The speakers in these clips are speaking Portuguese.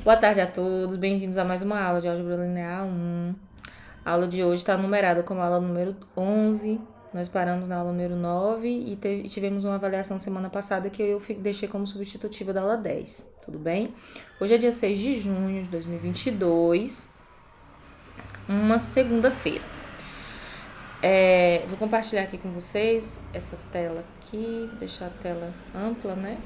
Boa tarde a todos, bem-vindos a mais uma aula de Álgebra Linear 1. A aula de hoje está numerada como aula número 11. Nós paramos na aula número 9 e tivemos uma avaliação semana passada que eu deixei como substitutiva da aula 10, tudo bem? Hoje é dia 6 de junho de 2022, uma segunda-feira. Vou compartilhar aqui com vocês essa tela aqui, vou deixar a tela ampla, né?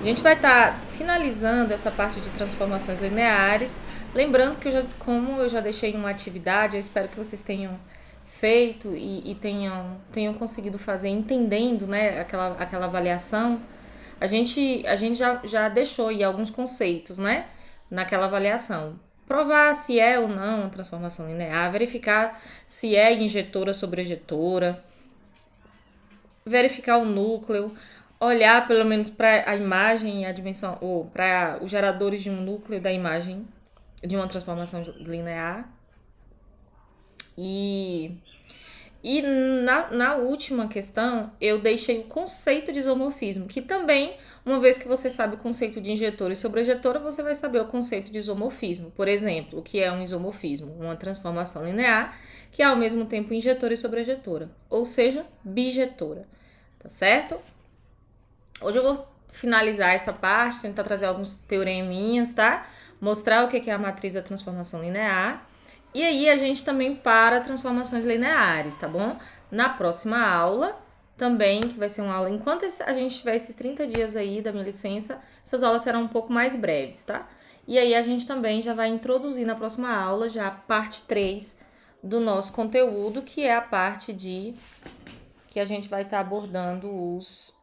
A gente vai estar finalizando essa parte de transformações lineares. Lembrando que como eu já deixei uma atividade, eu espero que vocês tenham feito e tenham conseguido fazer, entendendo, né, aquela avaliação. A gente já deixou aí alguns conceitos, né, naquela avaliação. Provar se é ou não uma transformação linear, verificar se é injetora sobre ejetora, verificar o núcleo, olhar pelo menos para a imagem e a dimensão, ou para os geradores de um núcleo da imagem de uma transformação linear. E na última questão, eu deixei o conceito de isomorfismo, que também, uma vez que você sabe o conceito de injetora e sobrejetora, você vai saber o conceito de isomorfismo. Por exemplo, o que é um isomorfismo? Uma transformação linear que é ao mesmo tempo injetora e sobrejetora, ou seja, bijetora, tá certo? Hoje eu vou finalizar essa parte, tentar trazer alguns teoreminhas, tá? Mostrar o que é a matriz da transformação linear. E aí a gente também para transformações lineares, tá bom? Na próxima aula, também, que vai ser uma aula... Enquanto a gente tiver esses 30 dias aí da minha licença, essas aulas serão um pouco mais breves, tá? E aí a gente também já vai introduzir na próxima aula já a parte 3 do nosso conteúdo, que é a parte que a gente vai estar abordando os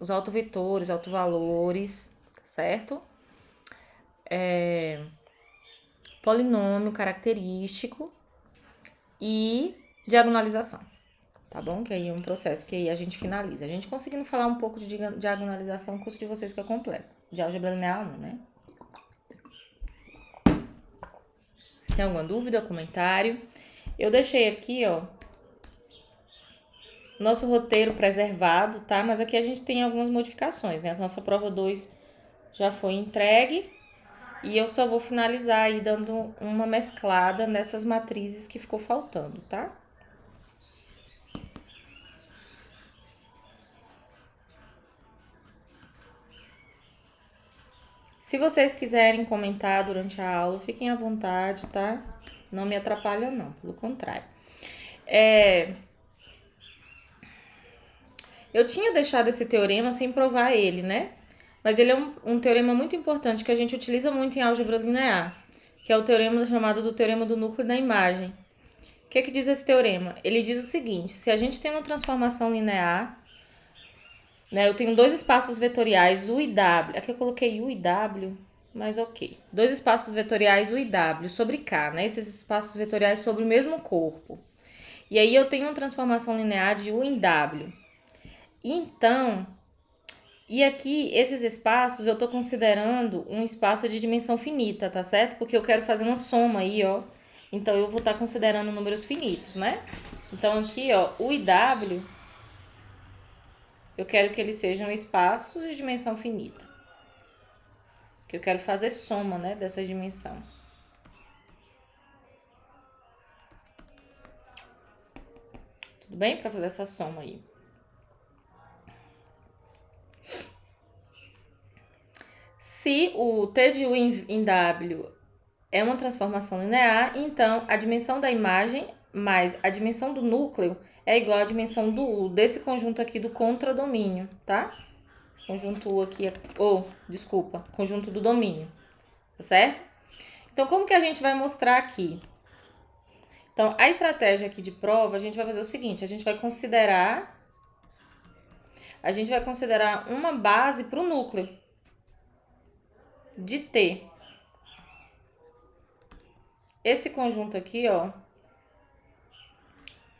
autovetores, autovalores, certo? Polinômio característico e diagonalização, tá bom? Que aí é um processo que aí a gente finaliza. A gente conseguindo falar um pouco de diagonalização, o curso de vocês que é completo, de álgebra linear 1, né? Se tem alguma dúvida, comentário. Eu deixei aqui, ó, nosso roteiro preservado, tá? Mas aqui a gente tem algumas modificações, né? A nossa prova 2 já foi entregue e eu só vou finalizar aí dando uma mesclada nessas matrizes que ficou faltando, tá? Se vocês quiserem comentar durante a aula, fiquem à vontade, tá? Não me atrapalha não, pelo contrário. Eu tinha deixado esse teorema sem provar ele, né? Mas ele é um teorema muito importante que a gente utiliza muito em álgebra linear, que é o teorema chamado do teorema do núcleo da imagem. O que é que diz esse teorema? Ele diz o seguinte: se a gente tem uma transformação linear, né, eu tenho dois espaços vetoriais U e W. Aqui eu coloquei U e W, mas ok. Dois espaços vetoriais U e W sobre K, né? Esses espaços vetoriais sobre o mesmo corpo. E aí eu tenho uma transformação linear de U em W. Então, e aqui, esses espaços, eu tô considerando um espaço de dimensão finita, tá certo? Porque eu quero fazer uma soma aí, ó. Então, eu vou estar considerando números finitos, né? Então, aqui, ó, U e W, eu quero que eles sejam espaços de dimensão finita. Que eu quero fazer soma, né, dessa dimensão. Tudo bem? Para fazer essa soma aí. Se o T de U em W é uma transformação linear, então a dimensão da imagem mais a dimensão do núcleo é igual à dimensão do U, desse conjunto aqui do contradomínio, tá? Conjunto U aqui, conjunto do domínio, tá certo? Então, como que a gente vai mostrar aqui? Então, a estratégia aqui de prova, a gente vai fazer o seguinte, a gente vai considerar uma base para o núcleo de T. Esse conjunto aqui, ó,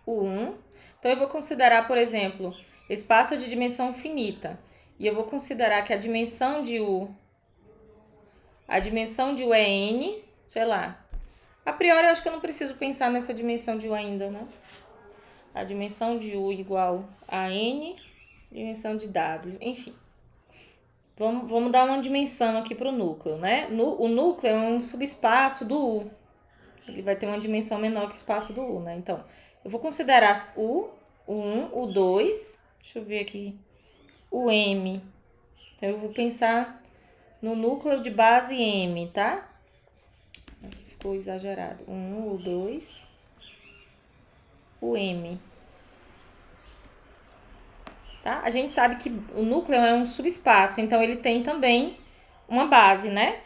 o 1. Então, eu vou considerar, por exemplo, espaço de dimensão finita. E eu vou considerar que a dimensão de U é N, sei lá. A priori, eu acho que eu não preciso pensar nessa dimensão de U ainda, né? A dimensão de U igual a N, dimensão de W, enfim. Vamos dar uma dimensão aqui para o núcleo, né? O núcleo é um subespaço do U. Ele vai ter uma dimensão menor que o espaço do U, né? Então, eu vou considerar o 1, o 2, deixa eu ver aqui, o M. Então, eu vou pensar no núcleo de base M, tá? Aqui ficou exagerado. 1, o 2, o M. Tá? A gente sabe que o núcleo é um subespaço, então ele tem também uma base, né?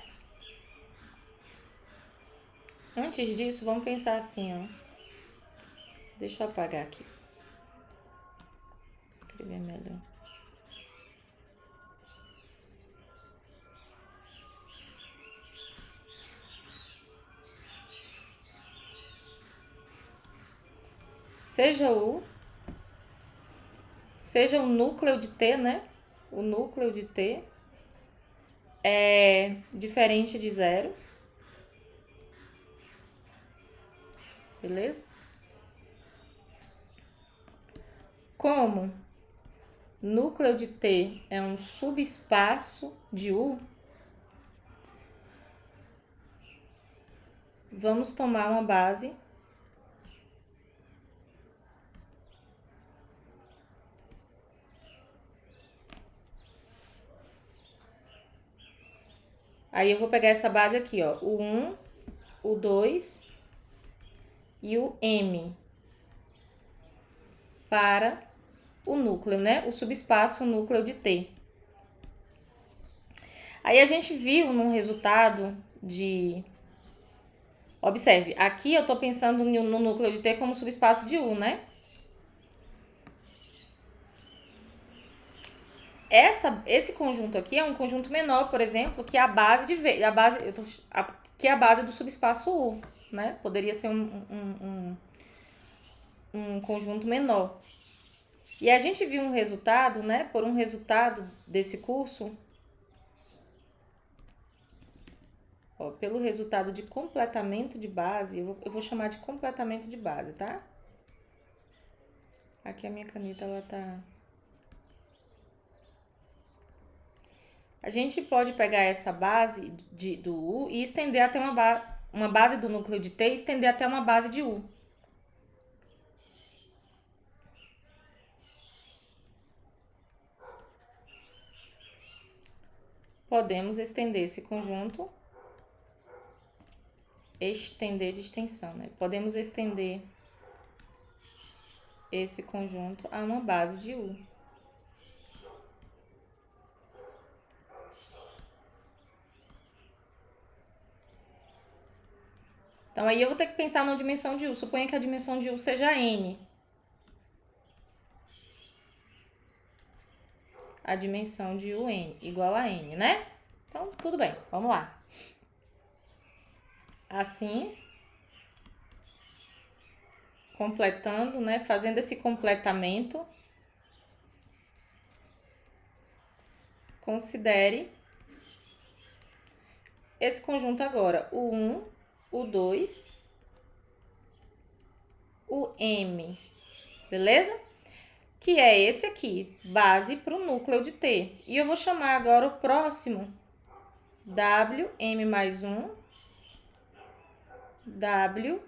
Antes disso, vamos pensar assim, ó. Deixa eu apagar aqui. Vou escrever melhor. Seja o núcleo de T, né? O núcleo de T é diferente de zero. Beleza? Como núcleo de T é um subespaço de U, vamos tomar uma base Aí eu vou pegar essa base aqui, ó, o 1, o 2 e o M para o núcleo, né? O subespaço núcleo de T. Aí a gente viu no resultado de... Observe, aqui eu tô pensando no núcleo de T como subespaço de U, né? Esse conjunto aqui é um conjunto menor, por exemplo, que a base de V, que é a base do subespaço U, né? Poderia ser um conjunto menor. E a gente viu um resultado, né? Por um resultado desse curso, ó, pelo resultado de completamento de base, eu vou chamar de completamento de base, tá? Aqui a minha caneta, ela tá... A gente pode pegar essa base do U e estender até uma base do núcleo de T e estender até uma base de U. Podemos estender esse conjunto, estender de extensão, né? Podemos estender esse conjunto a uma base de U. Então, aí eu vou ter que pensar numa dimensão de U. Suponha que a dimensão de U seja N. A dimensão de UN igual a N, né? Então, tudo bem, vamos lá. Assim, completando, né? Fazendo esse completamento, considere esse conjunto agora, o 1, o 2, o M, beleza? Que é esse aqui, base para o núcleo de T. E eu vou chamar agora o próximo WM mais 1, W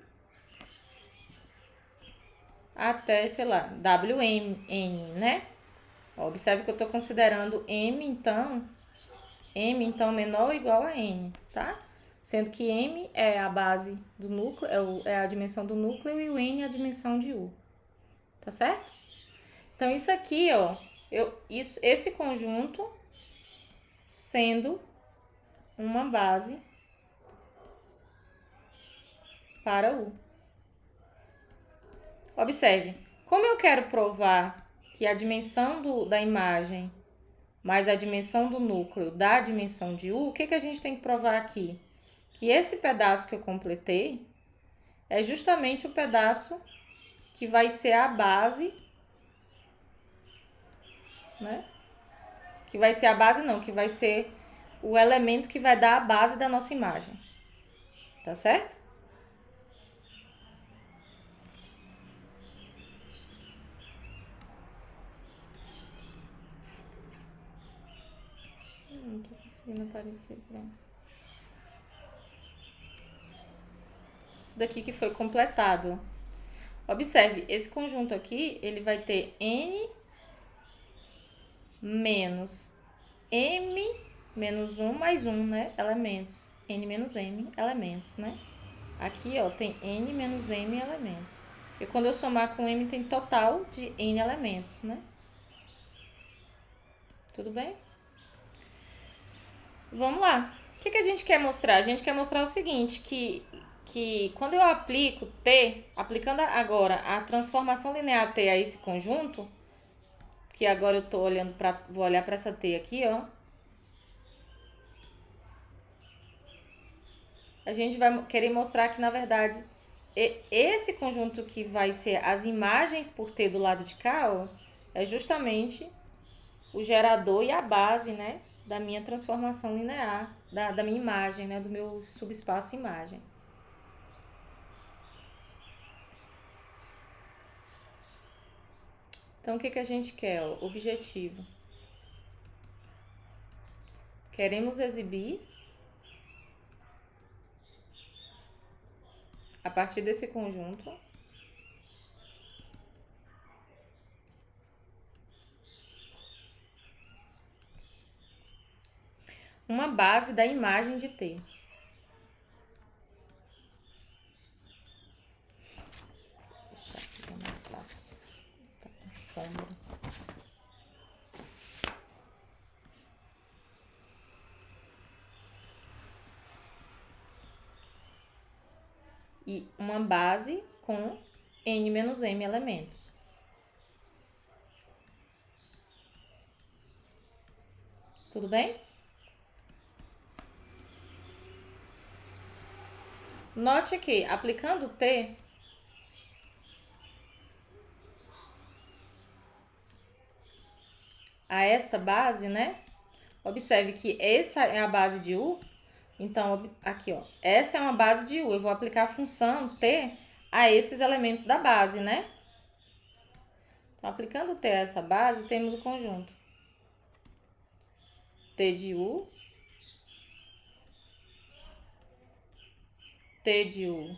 até, sei lá, WN, né? Observe que eu estou considerando M, então, menor ou igual a N, tá? Sendo que M é a base do núcleo, é a dimensão do núcleo e o N é a dimensão de U. Tá certo? Então, isso aqui, ó, esse conjunto sendo uma base para U. Observe, como eu quero provar que a dimensão da imagem mais a dimensão do núcleo dá a dimensão de U, o que a gente tem que provar aqui? Que esse pedaço que eu completei é justamente o pedaço que vai ser a base, né? Que vai ser a base não, que vai ser o elemento que vai dar a base da nossa imagem. Tá certo? conseguindo aparecer, pronto. Isso daqui que foi completado. Observe, esse conjunto aqui, ele vai ter N menos M menos 1 mais 1, né? Elementos. N menos M elementos, né? Aqui, ó, tem N menos M elementos. E quando eu somar com M, tem total de N elementos, né? Tudo bem? Vamos lá. O que a gente quer mostrar? A gente quer mostrar o seguinte, que quando eu aplico T, aplicando agora a transformação linear T a esse conjunto, que agora eu tô olhando vou olhar para essa T aqui, ó. A gente vai querer mostrar que, na verdade, esse conjunto que vai ser as imagens por T do lado de cá, ó, é justamente o gerador e a base, né, da minha transformação linear, da minha imagem, né, do meu subespaço imagem. Então, o que a gente quer? Ó? Objetivo. Queremos exibir, a partir desse conjunto, uma base da imagem de T. Vou deixar aqui que é mais fácil. Tá com sombra. E uma base com N menos M elementos. Tudo bem? Note que, aplicando T, a esta base, né? Observe que essa é a base de U. Então, aqui, ó. Essa é uma base de U. Eu vou aplicar a função T a esses elementos da base, né? Então, aplicando T a essa base, temos o conjunto T de U, T de U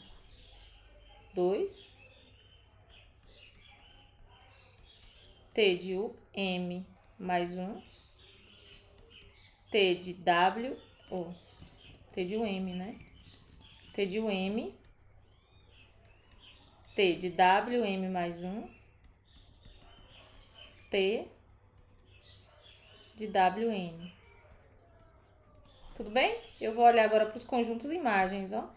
2, T de U M mais 1, T de W, T de U M, né? T de U M, T de W M mais 1, T de WN. Tudo bem? Eu vou olhar agora para os conjuntos imagens, ó.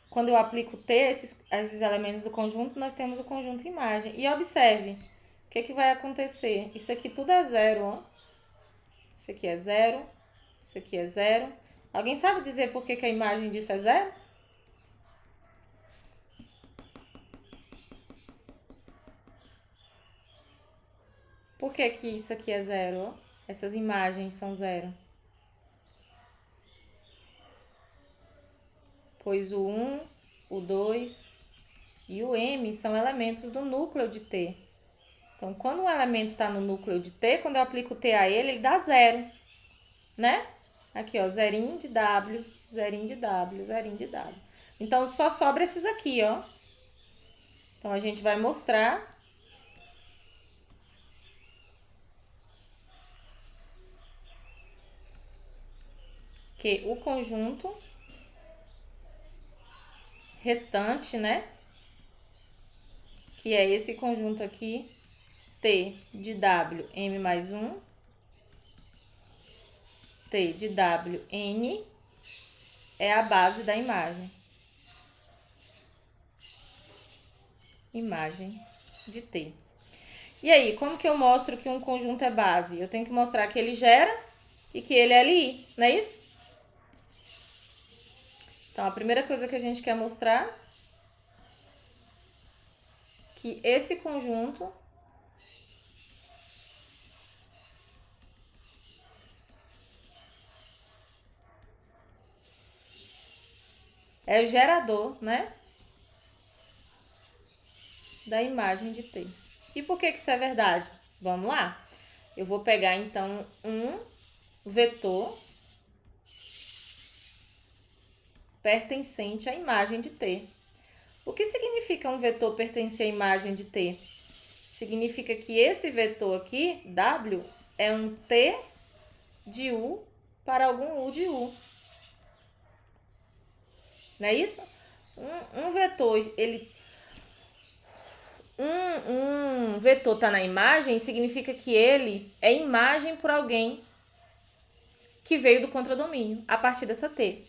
Quando eu aplico T, esses elementos do conjunto, nós temos o conjunto imagem. E observe, o que vai acontecer? Isso aqui tudo é zero, ó. Isso aqui é zero, isso aqui é zero. Alguém sabe dizer por que a imagem disso é zero? Por que isso aqui é zero, ó? Essas imagens são zero. Pois o 1, o 2 e o M são elementos do núcleo de T. Então, quando um elemento está no núcleo de T, quando eu aplico T a ele dá zero, né? Aqui, ó, zerinho de W, zerinho de W, zerinho de W. Então, só sobra esses aqui, ó. Então, a gente vai mostrar que o conjunto restante, né? Que é esse conjunto aqui, T de W, M mais 1, T de W, N, é a base da imagem. Imagem de T. E aí, como que eu mostro que um conjunto é base? Eu tenho que mostrar que ele gera e que ele é LI, não é isso? Então, a primeira coisa que a gente quer mostrar é que esse conjunto é o gerador, né, da imagem de T. E por que isso é verdade? Vamos lá. Eu vou pegar, então, um vetor pertencente à imagem de T. O que significa um vetor pertencer à imagem de T? Significa que esse vetor aqui, W, é um T de U para algum U de U. Não é isso? Um vetor, um vetor está na imagem, significa que ele é imagem por alguém que veio do contradomínio, a partir dessa T.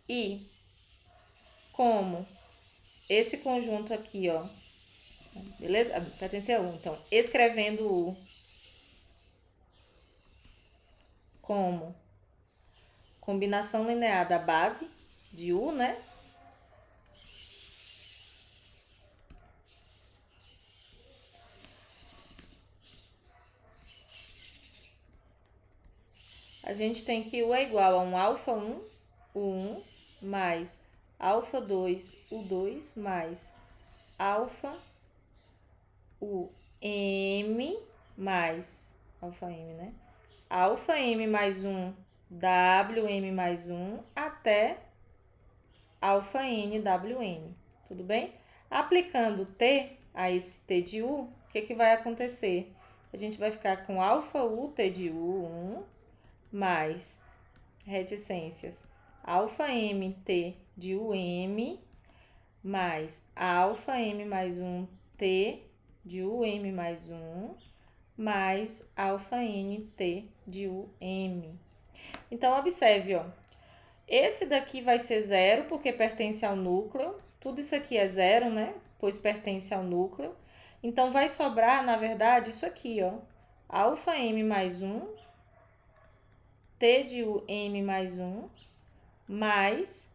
E como esse conjunto aqui, ó, beleza? Pertence a U. Então, escrevendo U como combinação linear da base de U, né? A gente tem que U é igual a um alfa 1, U1, mais alfa 2, U2, mais alfa UM, mais alfa M, né? Alfa M mais 1, WM mais 1, até alfa N, WN. Tudo bem? Aplicando T a esse T de U, o que vai acontecer? A gente vai ficar com alfa U T de U1 mais reticências alfa M T de UM mais alfa M mais 1 T de UM mais 1 mais alfa N T de UM. Então, observe, ó. Esse daqui vai ser zero, porque pertence ao núcleo. Tudo isso aqui é zero, né? Pois pertence ao núcleo. Então, vai sobrar, na verdade, isso aqui, ó. Alfa M mais 1, T de M mais 1, mais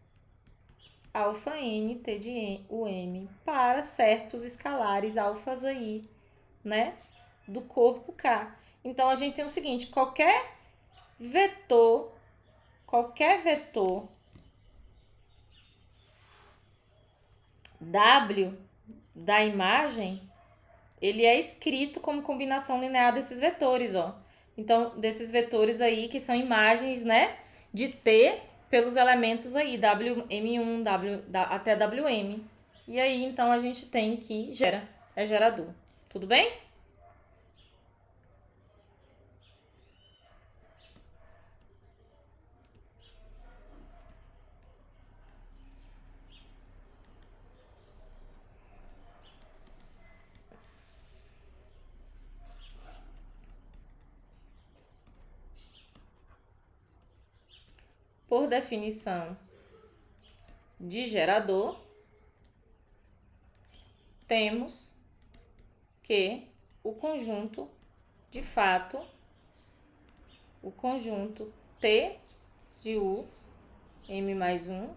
alfa N, T de UM, para certos escalares alfas aí, né? Do corpo K. Então, a gente tem o seguinte, qualquer vetor W da imagem, ele é escrito como combinação linear desses vetores, ó. Então, desses vetores aí que são imagens, né, de T pelos elementos aí, WM1 até WM. E aí, então, a gente tem que é gerador. Tudo bem? Por definição de gerador, temos que o conjunto, de fato, o conjunto T de U, M mais 1,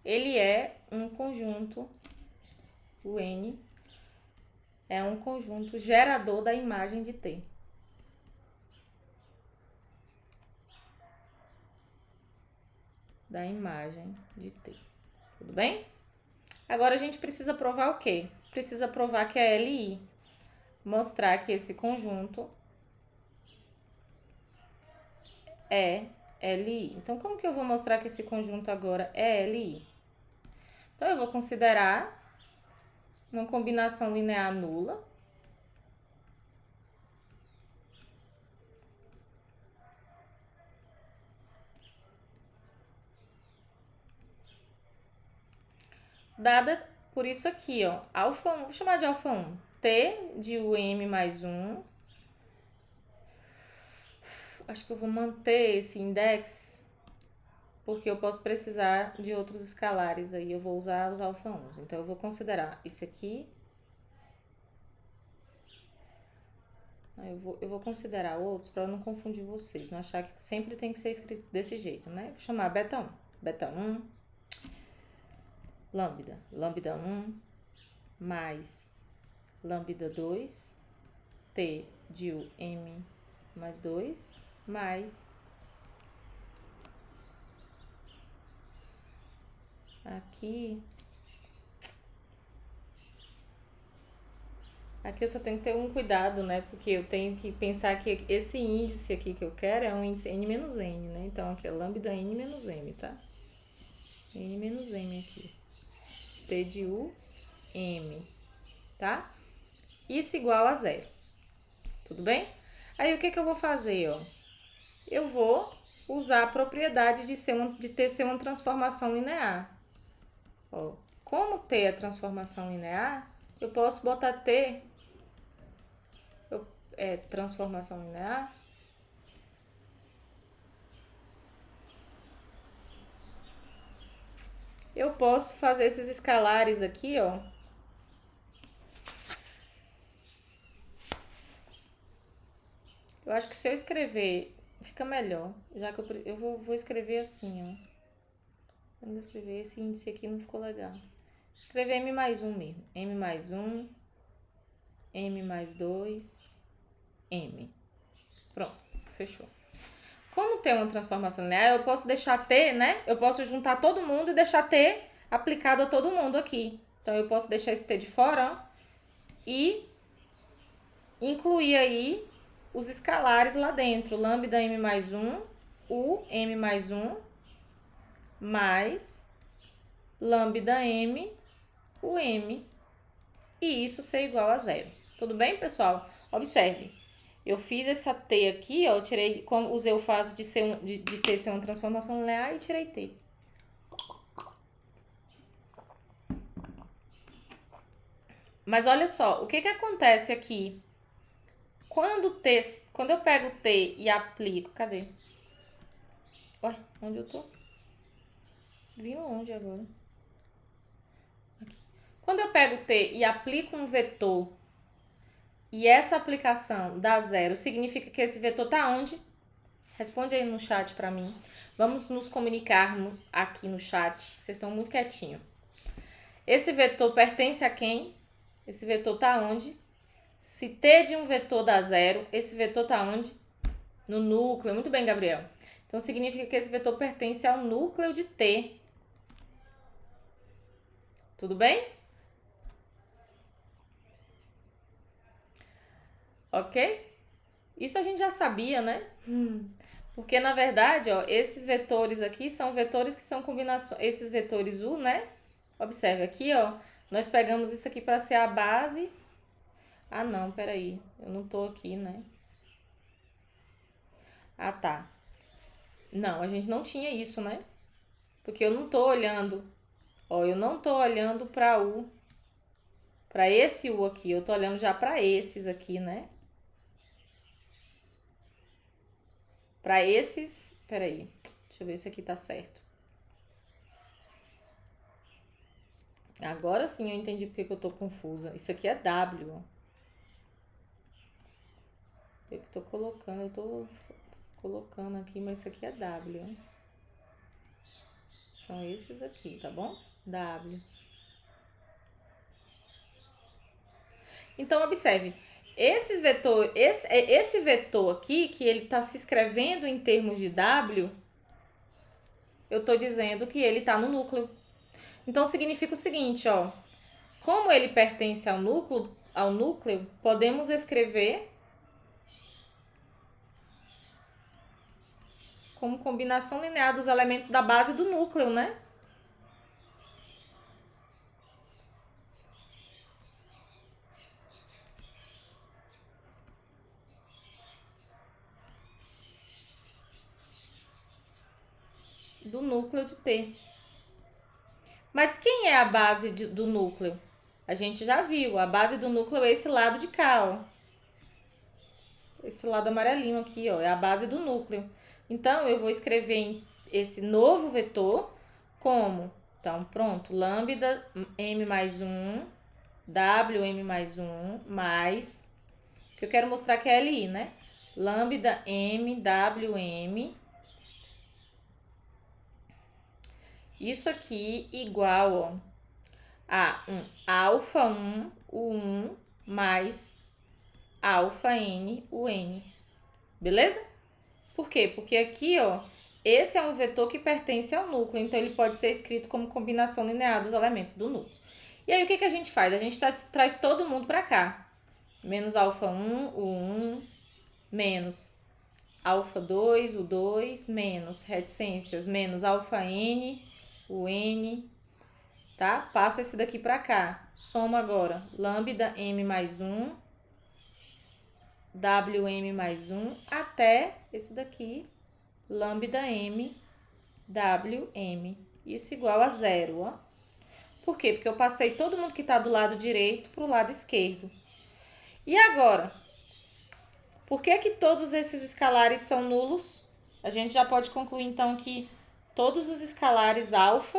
ele é um conjunto, o N é um conjunto gerador da imagem de T. Da imagem de T. Tudo bem? Agora a gente precisa provar o quê? Precisa provar que é LI. Mostrar que esse conjunto é LI. Então, como que eu vou mostrar que esse conjunto agora é LI? Então, eu vou considerar uma combinação linear nula. Dada por isso aqui, ó, alfa 1, vou chamar de alfa 1, T de UM mais 1. Acho que eu vou manter esse index, porque eu posso precisar de outros escalares aí, eu vou usar os alfa 1. Então, eu vou considerar isso aqui. Eu vou considerar outros para não confundir vocês, não achar que sempre tem que ser escrito desse jeito, né? Vou chamar beta 1. Beta 1, lambda 1, mais lambda 2, T de U M mais 2, mais aqui Aqui eu só tenho que ter um cuidado, né? Porque eu tenho que pensar que esse índice aqui que eu quero é um índice n menos n, né? Então aqui é lambda n menos m, tá? N menos m aqui. T de U, m, tá? Isso igual a zero. Tudo bem? Aí o que que eu vou fazer, ó? Eu vou usar a propriedade de ter ser uma transformação linear. Ó, como T é transformação linear, eu posso botar T transformação linear. Eu posso fazer esses escalares aqui, ó. Eu acho que se eu escrever, fica melhor. Já que eu vou escrever assim, ó. Eu não vou escrever esse índice aqui, não ficou legal. Escrever m mais 1 mesmo. M mais 1, m mais 2, m. Pronto, fechou. Como tem uma transformação linear, eu posso deixar T, né? Eu posso juntar todo mundo e deixar T aplicado a todo mundo aqui. Então, eu posso deixar esse T de fora, ó, e incluir aí os escalares lá dentro. Lambda m mais 1, U m mais 1, mais lambda m, o m. E isso ser igual a zero. Tudo bem, pessoal? Observe. Eu fiz essa T aqui, ó, eu tirei, usei o fato de T ser uma transformação linear e tirei T. Mas olha só, o que que acontece aqui? Quando eu pego T e aplico, cadê? Ué, onde eu tô? Vim longe agora. Aqui. Quando eu pego T e aplico um vetor, e essa aplicação dá zero, significa que esse vetor tá onde? Responde aí no chat pra mim. Vamos nos comunicar aqui no chat. Vocês estão muito quietinhos. Esse vetor pertence a quem? Esse vetor tá onde? Se T de um vetor dá zero, esse vetor tá onde? No núcleo. Muito bem, Gabriel. Então, significa que esse vetor pertence ao núcleo de T. Tudo bem? Ok? Isso a gente já sabia, né? Porque, na verdade, ó, esses vetores aqui são vetores que são combinações. Esses vetores U, né? Observe aqui, ó. Nós pegamos isso aqui para ser a base. Ah, não, peraí. Eu não tô aqui, né? Ah, tá. Não, a gente não tinha isso, né? Porque eu não tô olhando. Ó, eu não tô olhando para U. Para esse U aqui. Eu tô olhando já para esses aqui, né? Para esses... Peraí. Deixa eu ver se aqui tá certo. Agora sim eu entendi porque que eu tô confusa. Isso aqui é W, ó. Eu tô colocando aqui, mas isso aqui é W, ó. São esses aqui, tá bom? W. Então, observe. Esse vetor aqui, que ele tá se escrevendo em termos de W, eu tô dizendo que ele tá no núcleo. Então, significa o seguinte, ó. Como ele pertence ao núcleo, podemos escrever como combinação linear dos elementos da base do núcleo, né? Do núcleo de T. Mas quem é a base do núcleo? A gente já viu, a base do núcleo é esse lado de cá, ó. Esse lado amarelinho aqui, ó, é a base do núcleo. Então, eu vou escrever esse novo vetor como? Então, pronto, lambda m mais 1, wm mais 1, mais... que eu quero mostrar que é LI, né? Lambda m, wm... Isso aqui igual, ó, a alfa 1, o 1, mais alfa n, o n. Beleza? Por quê? Porque aqui, ó, esse é um vetor que pertence ao núcleo, então ele pode ser escrito como combinação linear dos elementos do núcleo. E aí, o que que a gente faz? A gente traz todo mundo para cá. menos alfa 1, o 1, menos alfa 2, o 2, menos reticências, menos alfa n, o n, tá? Passa esse daqui pra cá. Soma agora lambda m mais 1, wm mais 1, até esse daqui, lambda m, wm. Isso igual a zero, ó. Por quê? Porque eu passei todo mundo que está do lado direito para o lado esquerdo. E agora? Por que que todos esses escalares são nulos? A gente já pode concluir, então, que todos os escalares alfa,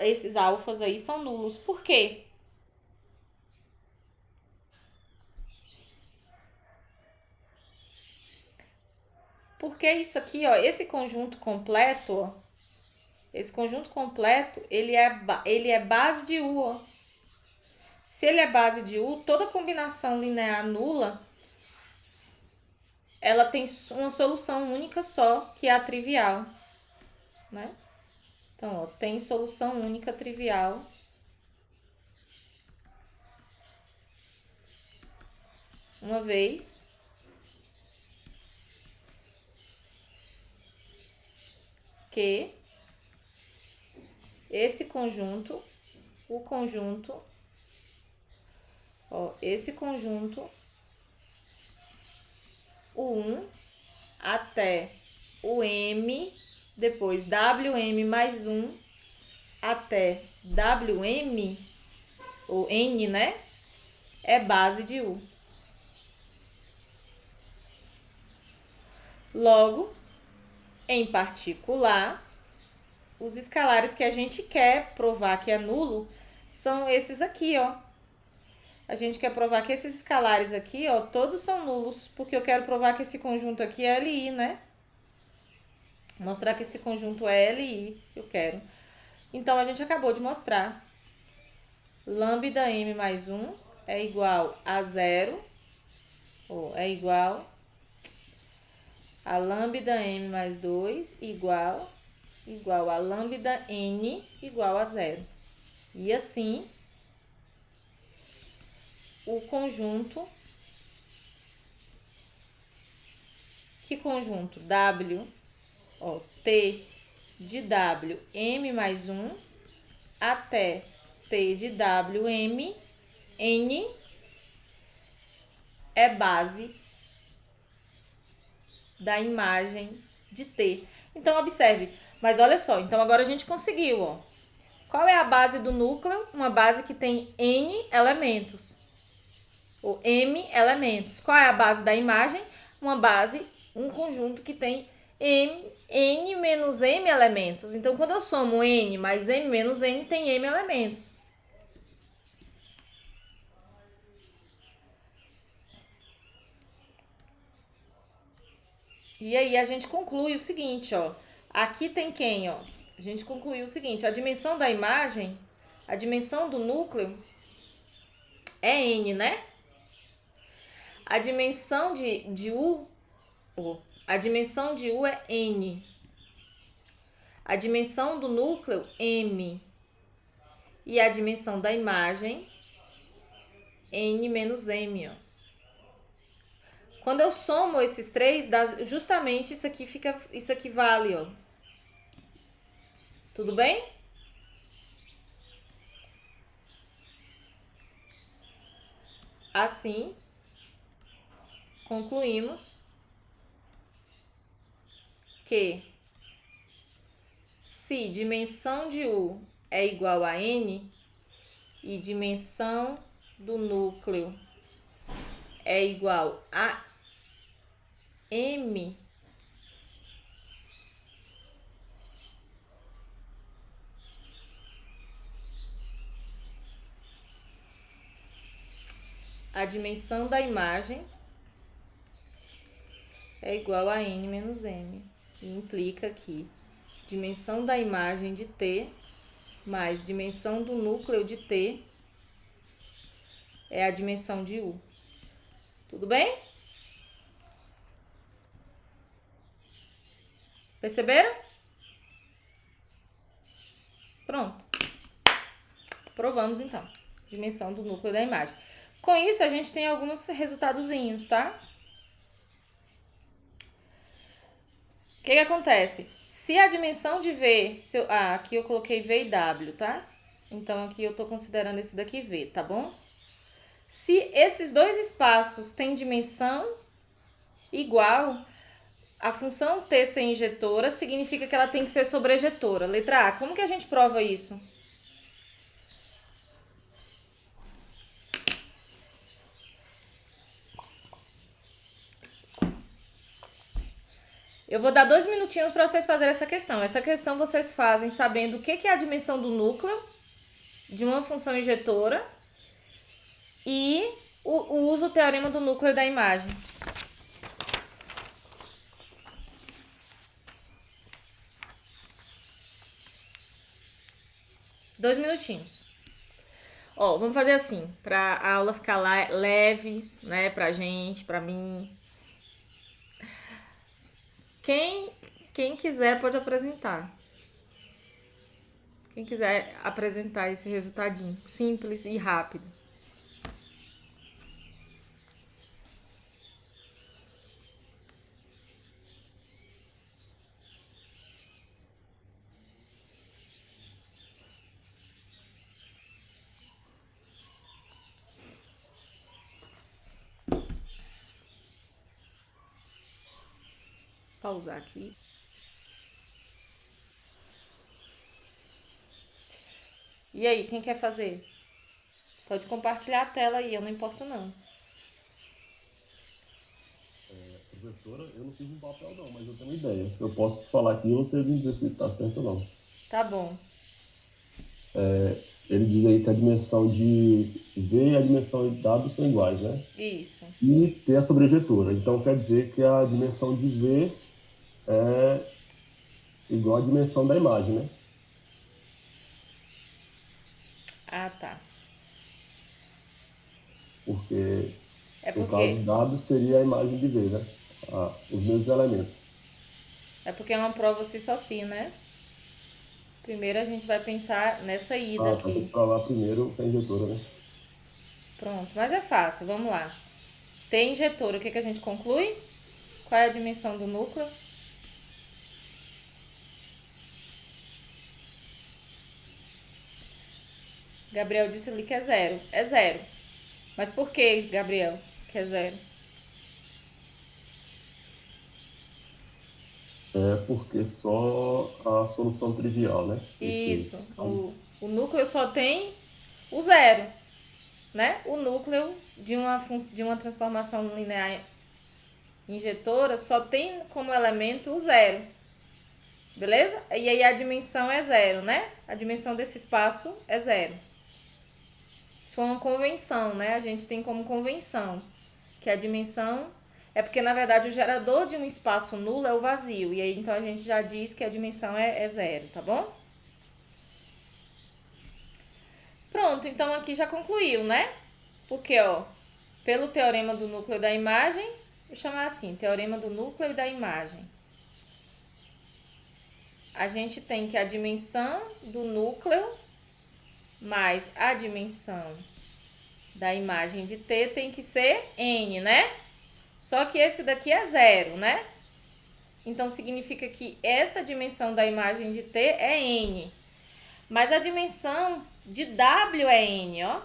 esses alfas aí, são nulos. Por quê? Porque isso aqui, ó, esse conjunto completo, ó, esse conjunto completo, ele é base de U, ó. Se ele é base de U, toda combinação linear nula, ela tem uma solução única só, que é a trivial, né? Então, ó, tem solução única trivial. Uma vez que esse conjunto, esse conjunto, o 1 até o m, depois wm mais 1 até wm, ou n, né? É base de U. Logo, em particular, os escalares que a gente quer provar que é nulo são esses aqui, ó. A gente quer provar que esses escalares aqui, ó, todos são nulos, porque eu quero provar que esse conjunto aqui é LI, né? Mostrar que esse conjunto é LI, eu quero. Então, a gente acabou de mostrar. Lambda m mais 1 é igual a zero, ou é igual a lambda m mais 2 igual a lambda n igual a zero. E assim, o conjunto, que conjunto? W, ó, T de W, M mais 1, até T de W, M, N, é base da imagem de T. Então, observe, mas olha só, então agora a gente conseguiu, ó. Qual é a base do núcleo? Uma base que tem N elementos, ou M elementos. Qual é a base da imagem? Uma base, um conjunto que tem N menos M elementos. Então, quando eu somo N mais M menos N, tem M elementos. E aí a gente conclui o seguinte, ó. Aqui tem quem, ó? A gente concluiu o seguinte, a dimensão da imagem, a dimensão do núcleo é N, né? A dimensão de U, a dimensão de U é N. A dimensão do núcleo, M. E a dimensão da imagem, N menos M, ó. Quando eu somo esses três, dá justamente isso aqui vale, ó. Tudo bem? Assim, concluímos que se dimensão de U é igual a N e dimensão do núcleo é igual a M, a dimensão da imagem é igual a N menos M. E implica que dimensão da imagem de T mais dimensão do núcleo de T é a dimensão de U. Tudo bem? Perceberam? Pronto. Provamos, então. Dimensão do núcleo da imagem. Com isso, a gente tem alguns resultadozinhos, tá? O que acontece? Se a dimensão de V... aqui eu coloquei V e W, tá? Então, aqui eu tô considerando esse daqui V, tá bom? Se esses dois espaços têm dimensão igual, a função T ser injetora significa que ela tem que ser sobrejetora. Letra A, como que a gente prova isso? Eu vou dar 2 minutinhos para vocês fazerem essa questão. Essa questão vocês fazem sabendo o que é a dimensão do núcleo de uma função injetora e usa o teorema do núcleo da imagem. Dois minutinhos. Ó, vamos fazer assim, para a aula ficar leve, né, pra gente, pra mim. Quem quiser pode apresentar. Quem quiser apresentar esse resultadinho simples e rápido. Pausar aqui. E aí, quem quer fazer? Pode compartilhar a tela aí, eu não importo não. Professora, eu não fiz um papel não, mas eu tenho uma ideia. Eu posso falar aqui e você me dizer se está certo ou não. Tá bom. Ele diz aí que a dimensão de V e a dimensão de W são iguais, né? Isso. E T é a sobrejetora. Então quer dizer que a dimensão de V é igual à dimensão da imagem, né? Ah, tá. Porque no caso porque W seria a imagem de V, né? Os mesmos elementos. é porque é uma prova si só si, né? Primeiro a gente vai pensar nessa ida Tem que aqui. falar primeiro que é a injetora, né? Pronto, mas é fácil, vamos lá. T injetora, o que a gente conclui? Qual é a dimensão do núcleo? Gabriel disse ali que é zero. É zero. Mas por que, Gabriel, que é zero? É porque só a solução trivial, né? Isso. O núcleo só tem o zero, né? O núcleo de uma transformação linear injetora só tem como elemento o zero. Beleza? E aí a dimensão é zero, né? A dimensão desse espaço é zero. Isso foi uma convenção, né? A gente tem como convenção que a dimensão é porque, na verdade, o gerador de um espaço nulo é o vazio. E aí, então, a gente já diz que a dimensão é zero, tá bom? Pronto, então aqui já concluiu, né? Porque, ó, pelo teorema do núcleo da imagem, vou chamar assim, teorema do núcleo e da imagem. A gente tem que a dimensão do núcleo mais a dimensão da imagem de T tem que ser N, né? Só que esse daqui é zero, né? Então, significa que essa dimensão da imagem de T é N. Mas a dimensão de W é N, ó.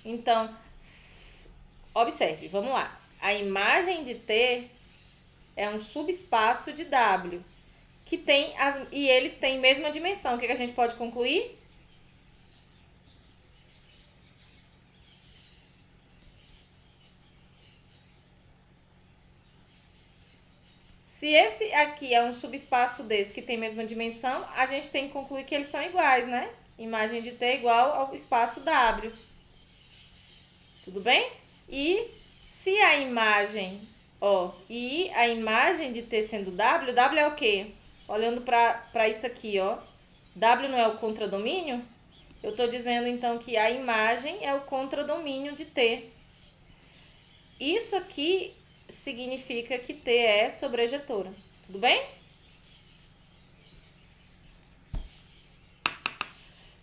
Então, observe, vamos lá. A imagem de T é um subespaço de W. Que tem e eles têm mesma dimensão. O que a gente pode concluir? Se esse aqui é um subespaço desse que tem mesma dimensão, a gente tem que concluir que eles são iguais, né? Imagem de T igual ao espaço W. Tudo bem? E se a imagem, e a imagem de T sendo W, W é o quê? Olhando para isso aqui, ó. W não é o contradomínio? Eu estou dizendo, então, que a imagem é o contradomínio de T. Isso aqui significa que T é sobrejetora. Tudo bem?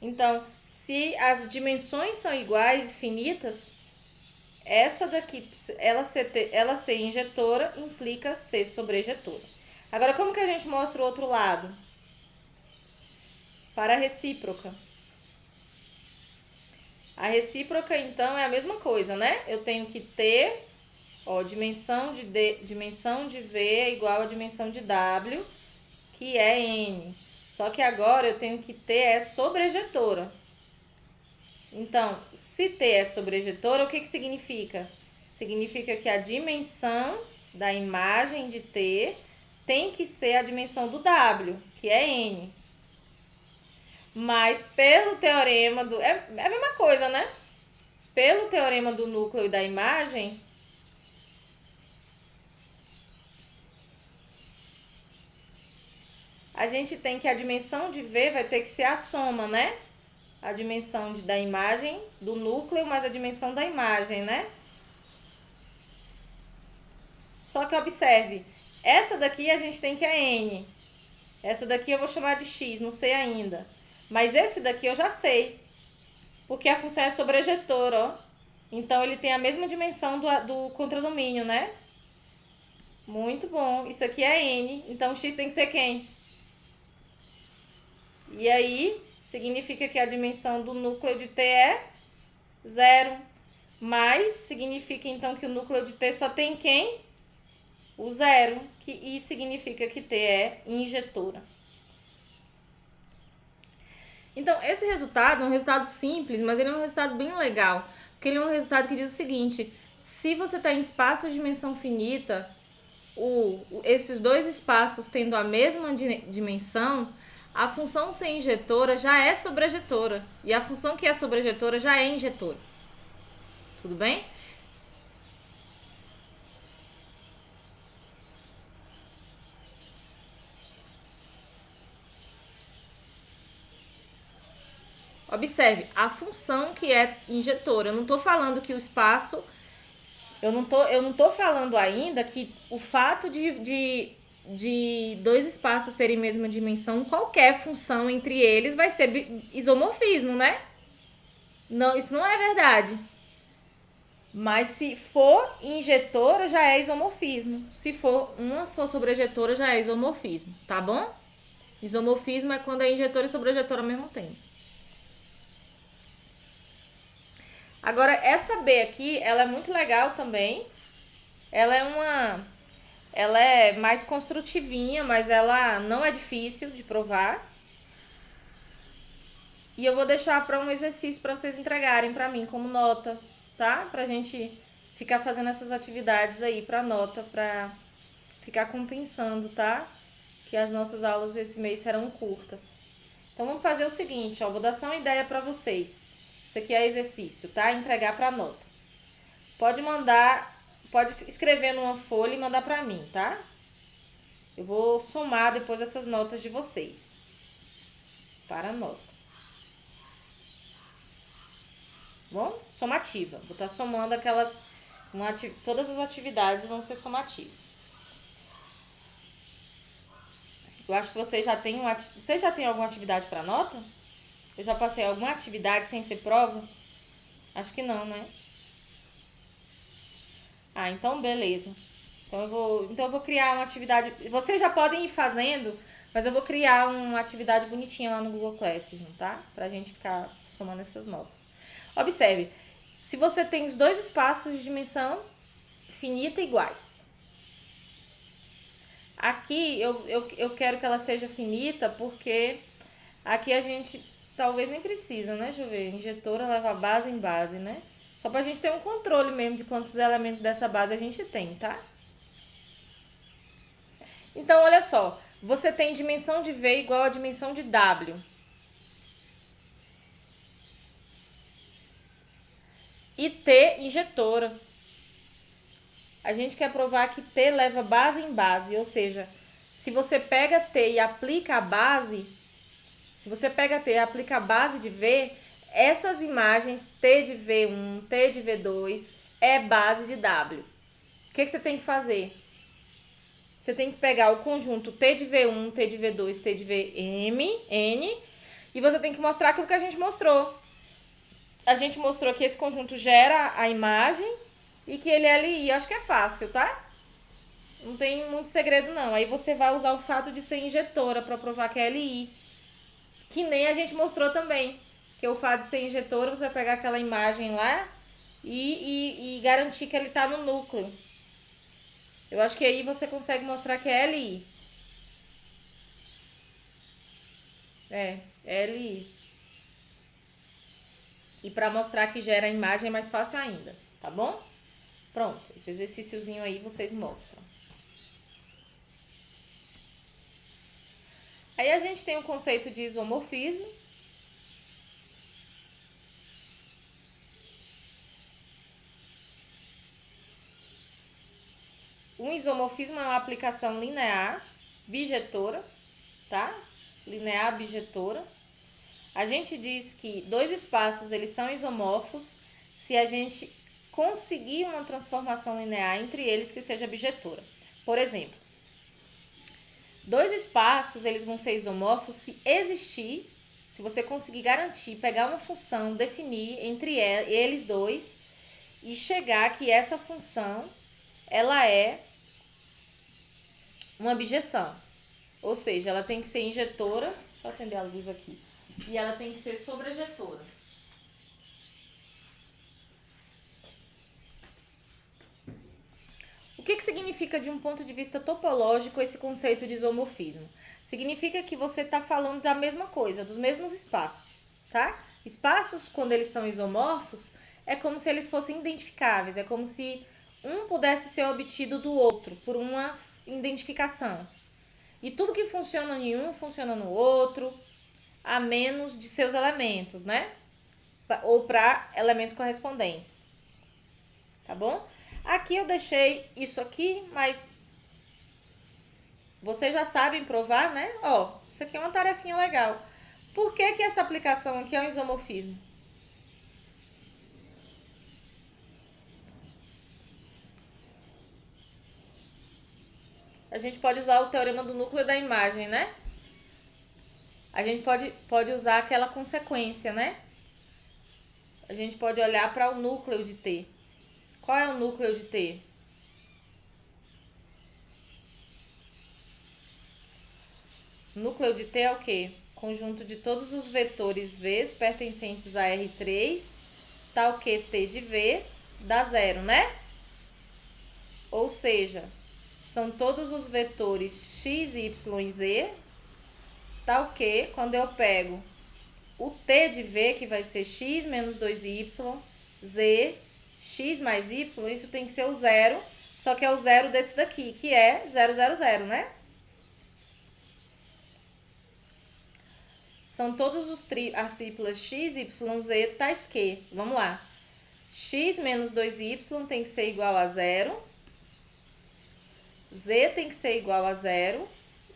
Então, se as dimensões são iguais e finitas, essa daqui, ela ser injetora, implica ser sobrejetora. Agora, como que a gente mostra o outro lado? Para a recíproca. A recíproca, então, é a mesma coisa, né? Eu tenho que ter, ó, dimensão de V é igual a dimensão de W, que é N. Só que agora eu tenho que T é sobrejetora. Então, se T é sobrejetora, o que significa? Significa que a dimensão da imagem de T tem que ser a dimensão do W, que é N. Mas pelo teorema do... É a mesma coisa, né? Pelo teorema do núcleo e da imagem, a gente tem que a dimensão de V vai ter que ser a soma, né? A dimensão da imagem do núcleo mais a dimensão da imagem, né? Só que observe, essa daqui a gente tem que é N. Essa daqui eu vou chamar de X, não sei ainda. Mas esse daqui eu já sei, porque a função é sobrejetora, ó. Então, ele tem a mesma dimensão do contradomínio, né? Muito bom. Isso aqui é N, então X tem que ser quem? E aí, significa que a dimensão do núcleo de T é 0. Mas significa, então, que o núcleo de T só tem quem? O 0. E significa que T é injetora. Então, esse resultado é um resultado simples, mas ele é um resultado bem legal. Porque ele é um resultado que diz o seguinte: se você está em espaço de dimensão finita, esses dois espaços tendo a mesma dimensão, a função ser injetora já é sobrejetora. E a função que é sobrejetora já é injetora. Tudo bem? Observe, a função que é injetora. Eu não estou falando que o espaço... Eu não tô falando ainda que o fato de dois espaços terem mesma dimensão, qualquer função entre eles vai ser isomorfismo, né? Não, isso não é verdade. Mas se for injetora, já é isomorfismo. Se uma for sobrejetora, já é isomorfismo, tá bom? Isomorfismo é quando é injetora e sobrejetora ao mesmo tempo. Agora, essa B aqui, ela é muito legal também. Ela é mais construtivinha, mas ela não é difícil de provar. E eu vou deixar para um exercício para vocês entregarem para mim como nota, tá? Pra gente ficar fazendo essas atividades aí para nota, para ficar compensando, tá? Que as nossas aulas esse mês serão curtas. Então vamos fazer o seguinte, ó, vou dar só uma ideia para vocês. Isso aqui é exercício, tá? Entregar para nota. Pode escrever numa folha e mandar para mim, tá? Eu vou somar depois essas notas de vocês. Para a nota. Bom? Somativa. Vou estar somando todas as atividades vão ser somativas. Eu acho que vocês já têm alguma atividade para nota? Eu já passei alguma atividade sem ser prova? Acho que não, né? Ah, então beleza. Então eu vou criar uma atividade. Vocês já podem ir fazendo, mas eu vou criar uma atividade bonitinha lá no Google Classroom, tá? Pra gente ficar somando essas notas. Observe, se você tem os dois espaços de dimensão finita iguais. Aqui eu quero que ela seja finita porque aqui a gente talvez nem precisa, né? Deixa eu ver. Injetora leva base em base, né? Só pra gente ter um controle mesmo de quantos elementos dessa base a gente tem, tá? Então, olha só. Você tem dimensão de V igual a dimensão de W. E T injetora. A gente quer provar que T leva base em base, ou seja, se você pega T e aplica a base, se você pega T e aplica a base de V, essas imagens T de V1, T de V2 é base de W. O que você tem que fazer? Você tem que pegar o conjunto T de V1, T de V2, T de Vm, N, E você tem que mostrar aquilo que a gente mostrou. A gente mostrou que esse conjunto gera a imagem e que ele é LI. Acho que é fácil, tá? Não tem muito segredo, não. Aí você vai usar o fato de ser injetora para provar que é LI. Que nem a gente mostrou também. Que o fato de ser injetora, você vai pegar aquela imagem lá e garantir que ele tá no núcleo. Eu acho que aí você consegue mostrar que é LI. É LI. E para mostrar que gera a imagem é mais fácil ainda, tá bom? Pronto, esse exercíciozinho aí vocês mostram. Aí a gente tem o conceito de isomorfismo. Um isomorfismo é uma aplicação linear, bijetora, tá? Linear, bijetora. A gente diz que dois espaços eles são isomorfos se a gente conseguir uma transformação linear entre eles que seja bijetora. Por exemplo, dois espaços eles vão ser isomorfos se existir, se você conseguir garantir, pegar uma função, definir entre eles dois e chegar que essa função ela é uma bijeção. Ou seja, ela tem que ser injetora, deixa eu acender a luz aqui, e ela tem que ser sobrejetora. O que significa de um ponto de vista topológico esse conceito de isomorfismo? Significa que você está falando da mesma coisa, dos mesmos espaços, tá? Espaços, quando eles são isomorfos, é como se eles fossem identificáveis, é como se um pudesse ser obtido do outro por uma identificação. E tudo que funciona em um funciona no outro, a menos de seus elementos, né? Ou para elementos correspondentes. Tá bom? Aqui eu deixei isso aqui, mas vocês já sabem provar, né? Ó, isso aqui é uma tarefinha legal. Por que que essa aplicação aqui é um isomorfismo? A gente pode usar o teorema do núcleo da imagem, né? A gente pode usar aquela consequência, né? A gente pode olhar para o núcleo de T. Qual é o núcleo de T? O núcleo de T é o quê? Conjunto de todos os vetores V pertencentes a R3, tal que T de V dá zero, né? Ou seja, são todos os vetores x, y e z, tal que quando eu pego o T de V, que vai ser x menos 2y, z, x mais y, isso tem que ser o zero, só que é o zero desse daqui, que é 0, 0, 0, né? São todos as triplas x, y, z, tais que, vamos lá, x menos 2y tem que ser igual a 0, z tem que ser igual a 0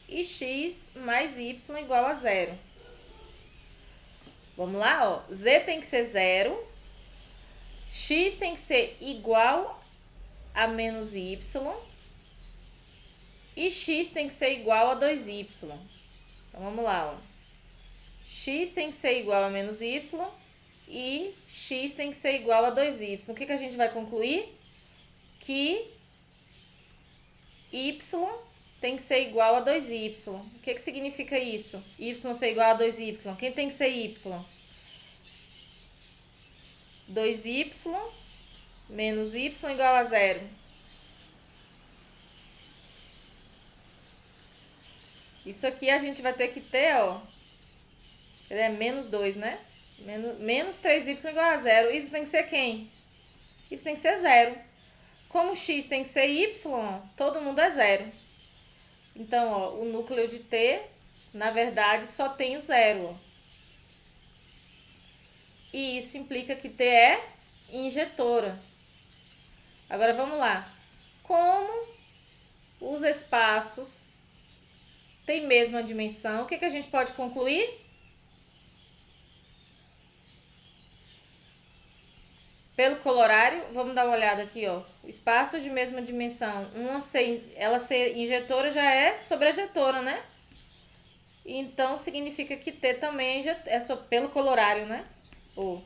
e x mais y igual a 0. Vamos lá, ó, z tem que ser 0, x tem que ser igual a menos y e x tem que ser igual a 2y. Então, vamos lá, ó. X tem que ser igual a menos y e x tem que ser igual a 2y. O que a gente vai concluir? Que y tem que ser igual a 2y. O que significa isso? Y ser igual a 2y. Quem tem que ser y? 2y menos y igual a 0. Isso aqui a gente vai ter que ter, ó. Ele é menos 2, né? Menos 3y igual a 0. Y tem que ser quem? Y tem que ser 0. Como x tem que ser y, todo mundo é 0. Então, ó, o núcleo de T, na verdade, só tem o 0. E isso implica que T é injetora. Agora, vamos lá. Como os espaços têm mesma dimensão, o que a gente pode concluir? Pelo colorário, vamos dar uma olhada aqui, ó. Espaços de mesma dimensão, ela ser injetora já é sobrejetora, né? Então, significa que T também é só pelo colorário, né? Ou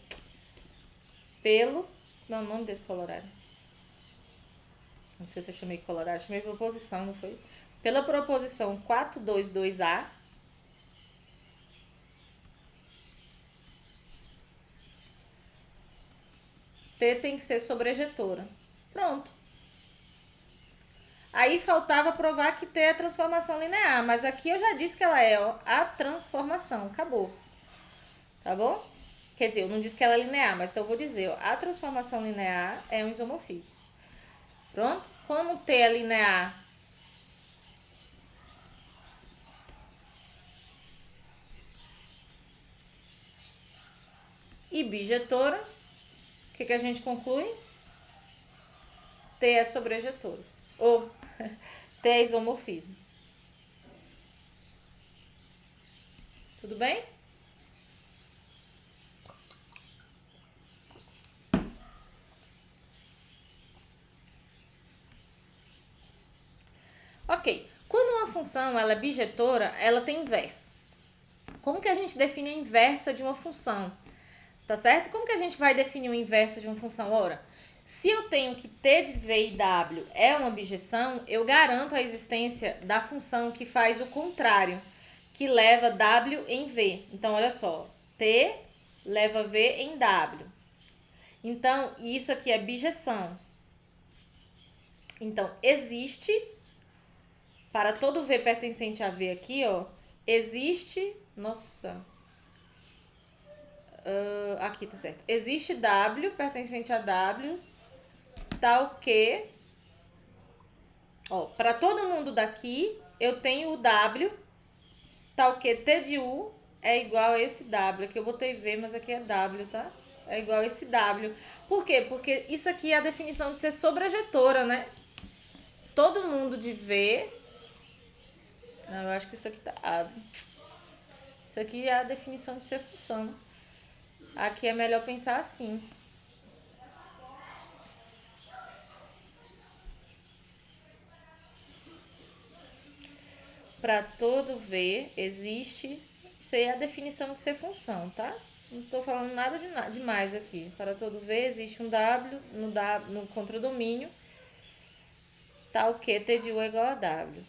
pelo... Não, o nome desse colorário. Não sei se eu chamei colorário, chamei proposição, não foi? Pela proposição 422A, T tem que ser sobrejetora. Pronto. Aí faltava provar que T é transformação linear, mas aqui eu já disse que ela é, ó, a transformação. Acabou. Tá bom? Quer dizer, eu não disse que ela é linear, mas então eu vou dizer, ó, a transformação linear é um isomorfismo. Pronto? Como T é linear e bijetora, o que a gente conclui? T é sobrejetora. Ou T é isomorfismo. Tudo bem? Ok. Quando uma função ela é bijetora, ela tem inversa. Como que a gente define a inversa de uma função? Tá certo? Como que a gente vai definir o inverso de uma função? Ora, se eu tenho que T de V e W é uma bijeção, eu garanto a existência da função que faz o contrário, que leva W em V. Então, olha só, T leva V em W. Então, isso aqui é bijeção. Então, existe, para todo V pertencente a V aqui, ó, existe, nossa... aqui tá certo. Existe W pertencente a W, tal que, ó, para todo mundo daqui, eu tenho o W, tal que T de U é igual a esse W. Aqui eu botei V, mas aqui é W, tá? É igual a esse W. Por quê? Porque isso aqui é a definição de ser sobrejetora, né? Todo mundo de V... Não, eu acho que isso aqui tá errado. Isso aqui é a definição de ser função. Aqui é melhor pensar assim. Para todo V existe... Isso aí é a definição de ser função, tá? Não estou falando nada demais aqui. Para todo V existe um W no contradomínio, tal que T de U é igual a W.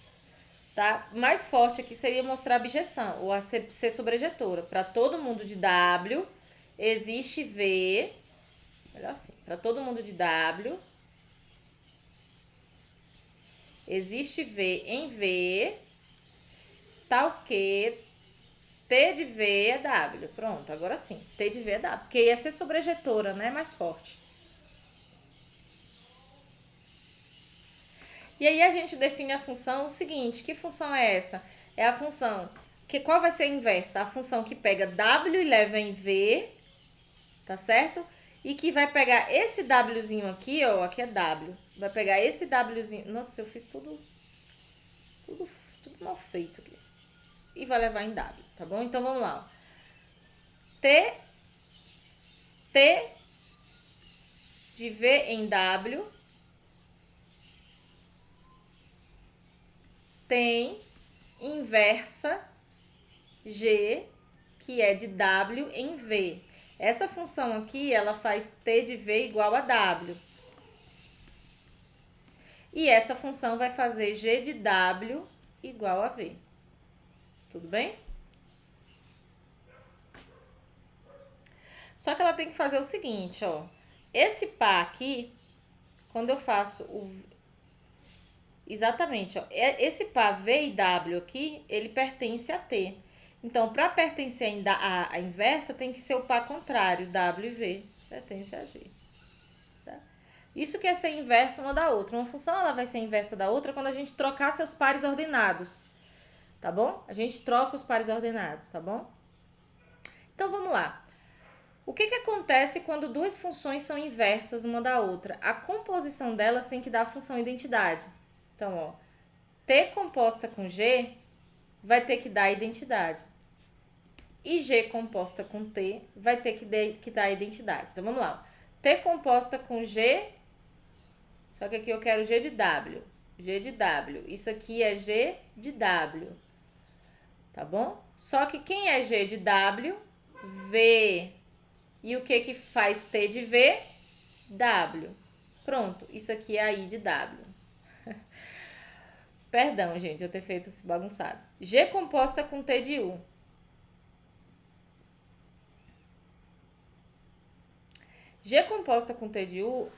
Tá? Mais forte aqui seria mostrar a bijeção, ou a ser sobrejetora. Para todo mundo de W existe V... Olha assim, para todo mundo de W existe V em V, tal que T de V é W. Pronto, agora sim. T de V é W. Porque ia ser sobrejetora, né? Mais forte. E aí a gente define a função o seguinte. Que função é essa? É a função... Qual vai ser a inversa? A função que pega W e leva em V, tá certo? E que vai pegar esse Wzinho aqui, ó. Aqui é W. Vai pegar esse Wzinho... Nossa, eu fiz tudo mal feito aqui. E vai levar em W, tá bom? Então, vamos lá. T de V em W tem inversa G, que é de W em V. Essa função aqui, ela faz T de V igual a W. E essa função vai fazer G de W igual a V. Tudo bem? Só que ela tem que fazer o seguinte, ó. Esse par aqui, quando eu faço o... Exatamente, ó. Esse par V e W aqui, ele pertence a T. Então, para pertencer à inversa, tem que ser o par contrário, W e V. Pertence a G. Tá? Isso que é ser inversa uma da outra. Uma função ela vai ser inversa da outra quando a gente trocar seus pares ordenados. Tá bom? A gente troca os pares ordenados, tá bom? Então, vamos lá. O que acontece quando duas funções são inversas uma da outra? A composição delas tem que dar a função identidade. Então, ó, T composta com G vai ter que dar a identidade. E G composta com T vai ter que dar a identidade. Então, vamos lá. T composta com G, só que aqui eu quero G de W. G de W. Isso aqui é G de W. tá bom? Só que quem é G de W? V. E o que faz T de V? W. Pronto, isso aqui é a I de W. Perdão, gente, eu ter feito esse bagunçado. G composta com T de U. G composta com T de U,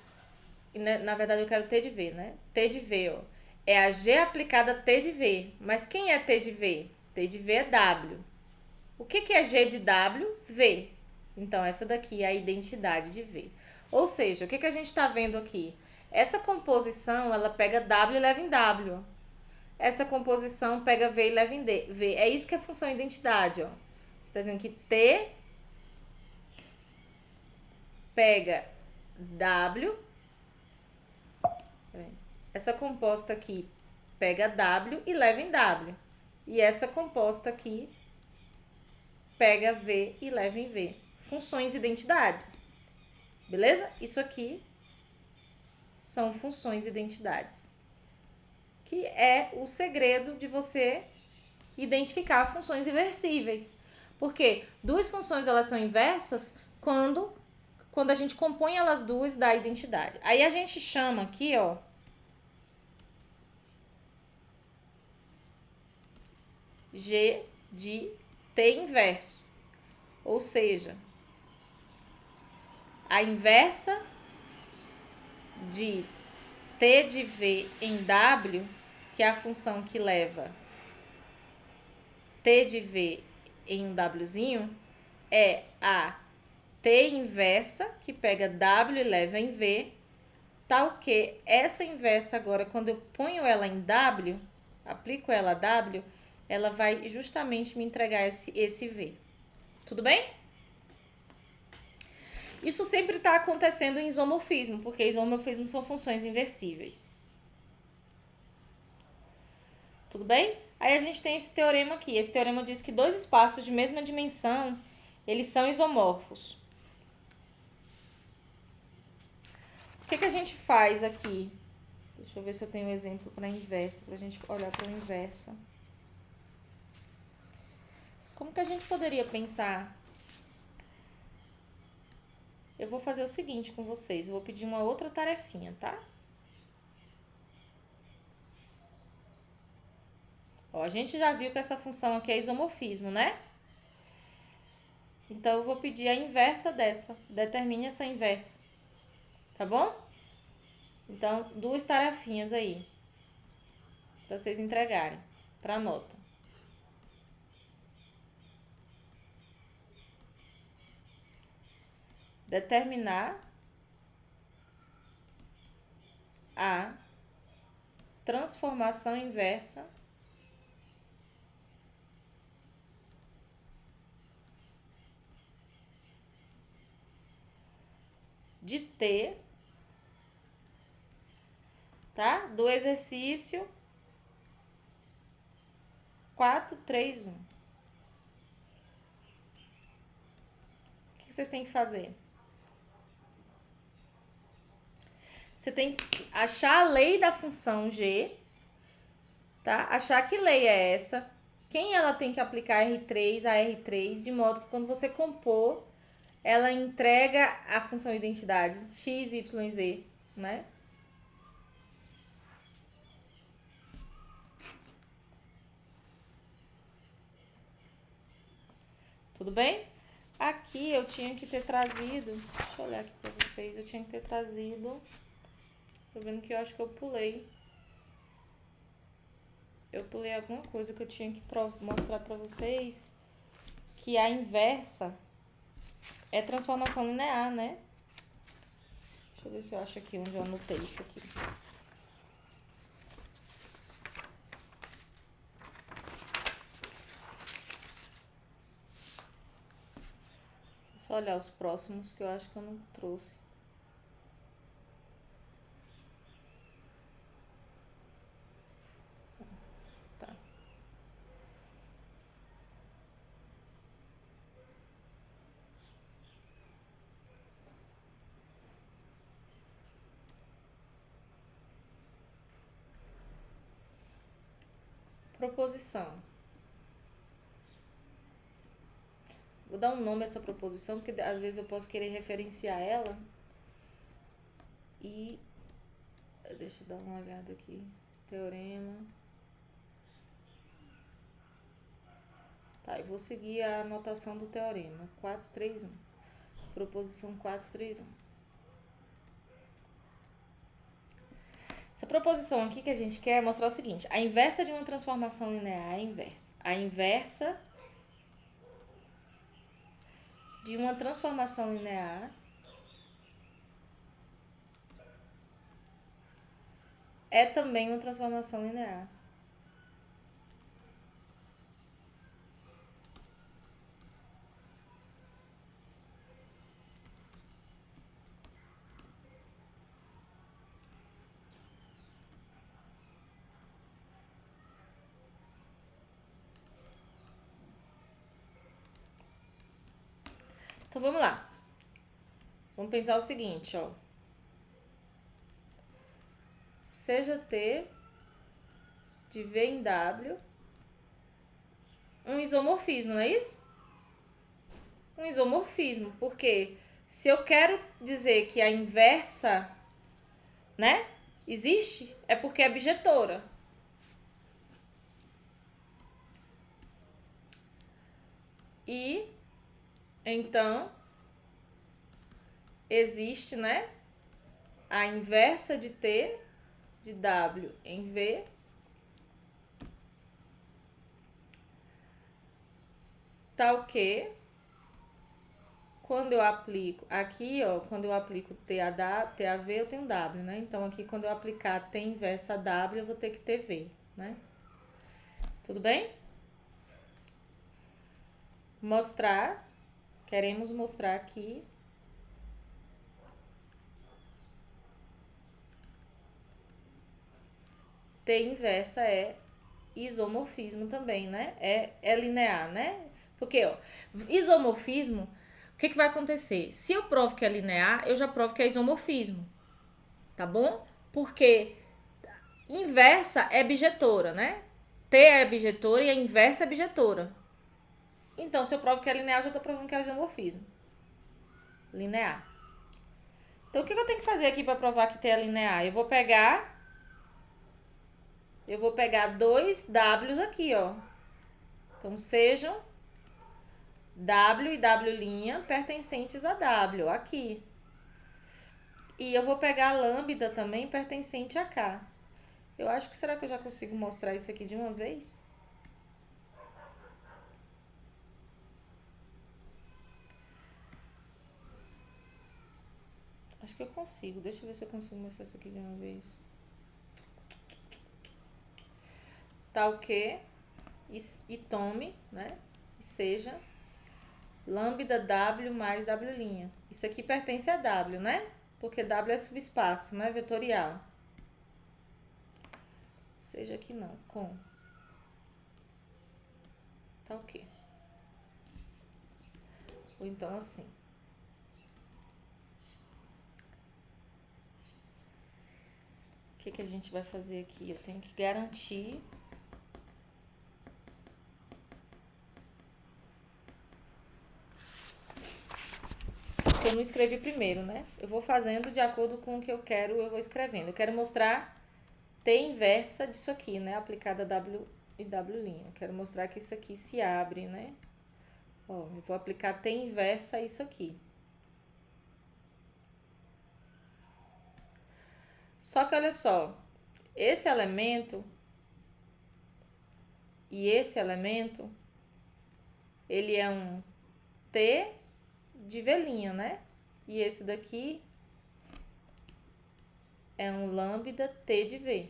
na verdade eu quero T de V, né? T de V, ó. É a G aplicada a T de V. Mas quem é T de V? T de V é W. O que é G de W? V. Então, essa daqui é a identidade de V. Ou seja, o que a gente está vendo aqui? Essa composição, ela pega W e leva em W. Essa composição pega V e leva em V. É isso que é função identidade, ó. Está dizendo que T pega W. Essa composta aqui pega W e leva em W. E essa composta aqui pega V e leva em V. Funções identidades. Beleza? Isso aqui são funções identidades. Que é o segredo de você identificar funções inversíveis. Porque duas funções elas são inversas quando a gente compõe elas duas da identidade. Aí a gente chama aqui, ó, G de T inverso. Ou seja, a inversa de T de V em W, que é a função que leva T de V em um Wzinho, é a T inversa, que pega W e leva em V, tal que essa inversa agora, quando eu ponho ela em W, aplico ela a W, ela vai justamente me entregar esse V. Tudo bem? Isso sempre está acontecendo em isomorfismo, porque isomorfismos são funções inversíveis. Tudo bem? Aí a gente tem esse teorema aqui. Esse teorema diz que dois espaços de mesma dimensão, eles são isomorfos. O que a gente faz aqui? Deixa eu ver se eu tenho um exemplo para a inversa, para a gente olhar para a inversa. Como que a gente poderia pensar? Eu vou fazer o seguinte com vocês, eu vou pedir uma outra tarefinha, tá? Ó, a gente já viu que essa função aqui é isomorfismo, né? Então, eu vou pedir a inversa dessa. Determine essa inversa. Tá bom? Então, duas tarefinhas aí. Pra vocês entregarem. Pra nota. Determinar a transformação inversa de T, tá? Do exercício 431. O que vocês têm que fazer? Você tem que achar a lei da função G, tá? Achar que lei é essa, quem ela tem que aplicar R3 a R3, de modo que quando você compor, ela entrega a função identidade x, y, z, né? Tudo bem? Aqui eu tinha que ter trazido, deixa eu olhar aqui pra vocês, eu tinha que ter trazido, tô vendo que eu acho que eu pulei alguma coisa que eu tinha que mostrar pra vocês, que a inversa é transformação linear, né? Deixa eu ver se eu acho aqui onde eu anotei isso aqui. Só olhar os próximos que eu acho que eu não trouxe. Tá. Proposição. Vou dar um nome a essa proposição, porque às vezes eu posso querer referenciar ela. E deixa eu dar uma olhada aqui. Teorema. Tá, eu vou seguir a anotação do teorema. 431. Proposição 431. Essa proposição aqui que a gente quer mostrar o seguinte. A inversa de uma transformação linear é a inversa. A inversa de uma transformação linear é também uma transformação linear. Então vamos lá. Vamos pensar o seguinte, ó. Seja T de V em W um isomorfismo, não é isso? Um isomorfismo, porque se eu quero dizer que a inversa, né, existe, é porque é bijetora. E então existe, né, a inversa de T de W em V tal que quando eu aplico aqui, ó, quando eu aplico TAV, eu tenho W, né? Então aqui quando eu aplicar T inversa a W, eu vou ter que ter V, né? Tudo bem? Queremos mostrar aqui T inversa é isomorfismo também, né? É linear, né? Porque, ó, isomorfismo, o que vai acontecer? Se eu provo que é linear, eu já provo que é isomorfismo, tá bom? Porque inversa é bijetora, né? T é bijetora e a inversa é bijetora. Então, se eu provo que é linear, eu já tô provando que é isomorfismo. Linear. Então, o que eu tenho que fazer aqui para provar que T é linear? Eu vou pegar dois W's aqui, ó. Então, sejam W e W' pertencentes a W, aqui. E eu vou pegar a lambda também pertencente a K. Eu acho que, será que eu já consigo mostrar isso aqui de uma vez? Acho que eu consigo. Deixa eu ver se eu consigo mostrar isso aqui de uma vez. Tal que e tome, né? E seja lambda W mais W'. Isso aqui pertence a W, né? Porque W é subespaço, não é vetorial. Seja aqui não, com. Tá ok. Ou então assim. O que a gente vai fazer aqui? Eu tenho que garantir que eu não escrevi primeiro, né? Eu vou fazendo de acordo com o que eu quero, eu vou escrevendo. Eu quero mostrar T inversa disso aqui, né? Aplicada a W e W'. Eu quero mostrar que isso aqui se abre, né? Ó, eu vou aplicar T inversa a isso aqui. Só que olha só, esse elemento e esse elemento, ele é um T de V', né? E esse daqui é um lambda T de V,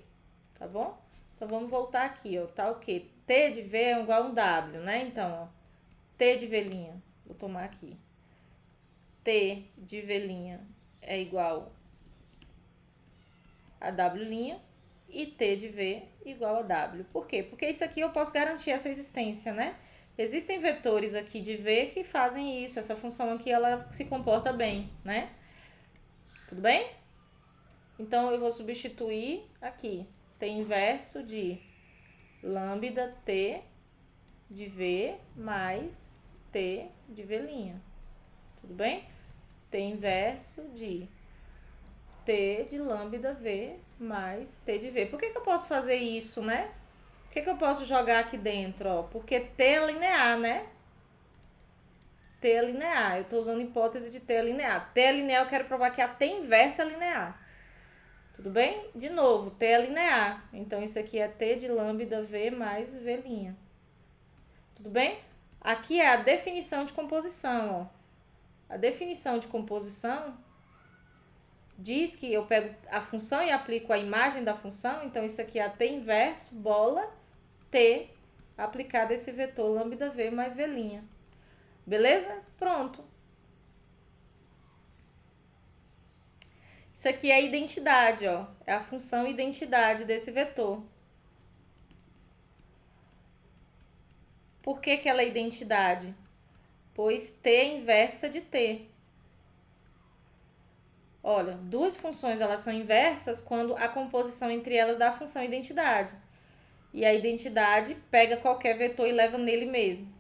tá bom? Então, vamos voltar aqui, ó, tá o quê? T de V é igual a um W, né? Então, ó, T de V', vou tomar aqui. T de V' é igual a W' e T de V igual a W. Por quê? Porque isso aqui eu posso garantir essa existência, né? Existem vetores aqui de V que fazem isso, essa função aqui ela se comporta bem, né? Tudo bem? Então, eu vou substituir aqui T inverso de lambda T de V mais T de V'. Tudo bem? T inverso de T de lambda V mais T de V. Por que eu posso fazer isso, né? Por que eu posso jogar aqui dentro, ó? Porque T é linear, né? T é linear. Eu tô usando hipótese de T é linear. T é linear, eu quero provar que a T inversa é linear. Tudo bem? De novo, T é linear. Então, isso aqui é T de lambda V mais V'. Tudo bem? Aqui é a definição de composição, ó. A definição de composição diz que eu pego a função e aplico a imagem da função. Então, isso aqui é a T inverso, bola, T, aplicado esse vetor lambda V mais V'. Beleza? Pronto. Isso aqui é a identidade, ó. É a função identidade desse vetor. Por que ela é identidade? Pois T é inversa de T. Olha, duas funções elas são inversas quando a composição entre elas dá a função identidade. E a identidade pega qualquer vetor e leva nele mesmo.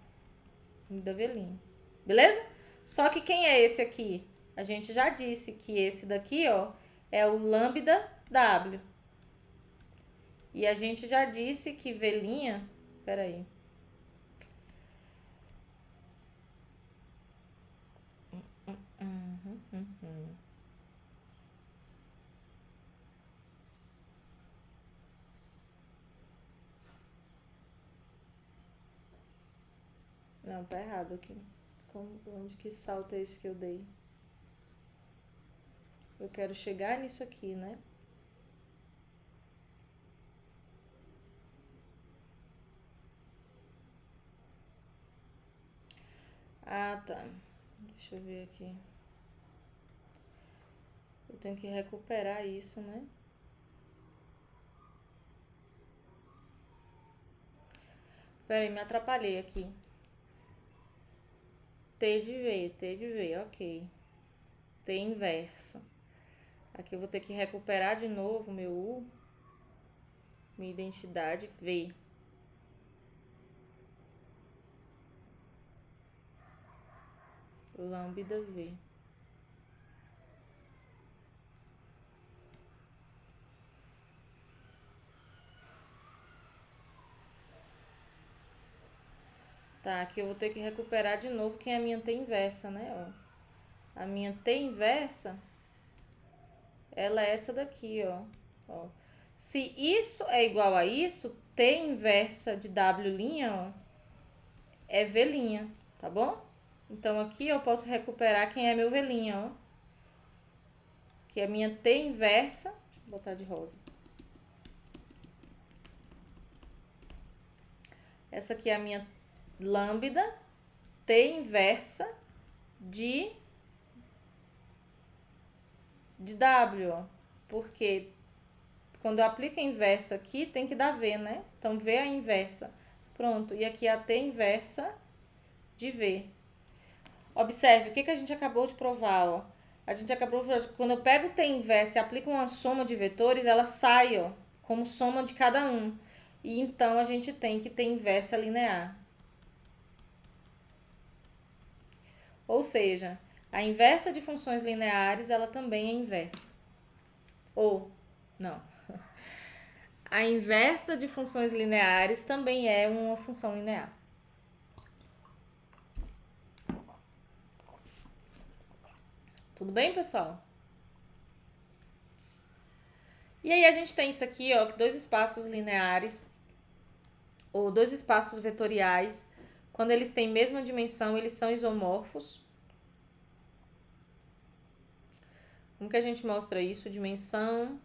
Da V'. Beleza? Só que quem é esse aqui? A gente já disse que esse daqui, ó, é o lambda W. E a gente já disse que V'... Peraí. Não, tá errado aqui. Onde que salto é esse que eu dei? Eu quero chegar nisso aqui, né? Ah, tá. Deixa eu ver aqui. Eu tenho que recuperar isso, né? Peraí, me atrapalhei aqui. T de V, ok. T inverso. Aqui eu vou ter que recuperar de novo meu U. Minha identidade V. Lambda V. Tá, aqui eu vou ter que recuperar de novo quem é a minha T inversa, né? Ó. A minha T inversa, ela é essa daqui, ó. Se isso é igual a isso, T inversa de W', ó, é V', tá bom? Então, aqui eu posso recuperar quem é meu V', ó. Que é a minha T inversa, vou botar de rosa. Essa aqui é a minha lambda T inversa de W, ó. Porque quando eu aplico a inversa aqui, tem que dar V, né? Então, V é a inversa. Pronto, e aqui é a T inversa de V. Observe, o que a gente acabou de provar, ó. A gente acabou de provar que quando eu pego T inversa e aplico uma soma de vetores, ela sai, ó, como soma de cada um. E então, a gente tem que T inversa linear. Ou seja, a inversa de funções lineares, ela também é inversa. Ou, não. A inversa de funções lineares também é uma função linear. Tudo bem, pessoal? E aí a gente tem isso aqui, ó, que dois espaços lineares, ou dois espaços vetoriais, quando eles têm mesma dimensão, eles são isomorfos. Como que a gente mostra isso? Dimensão,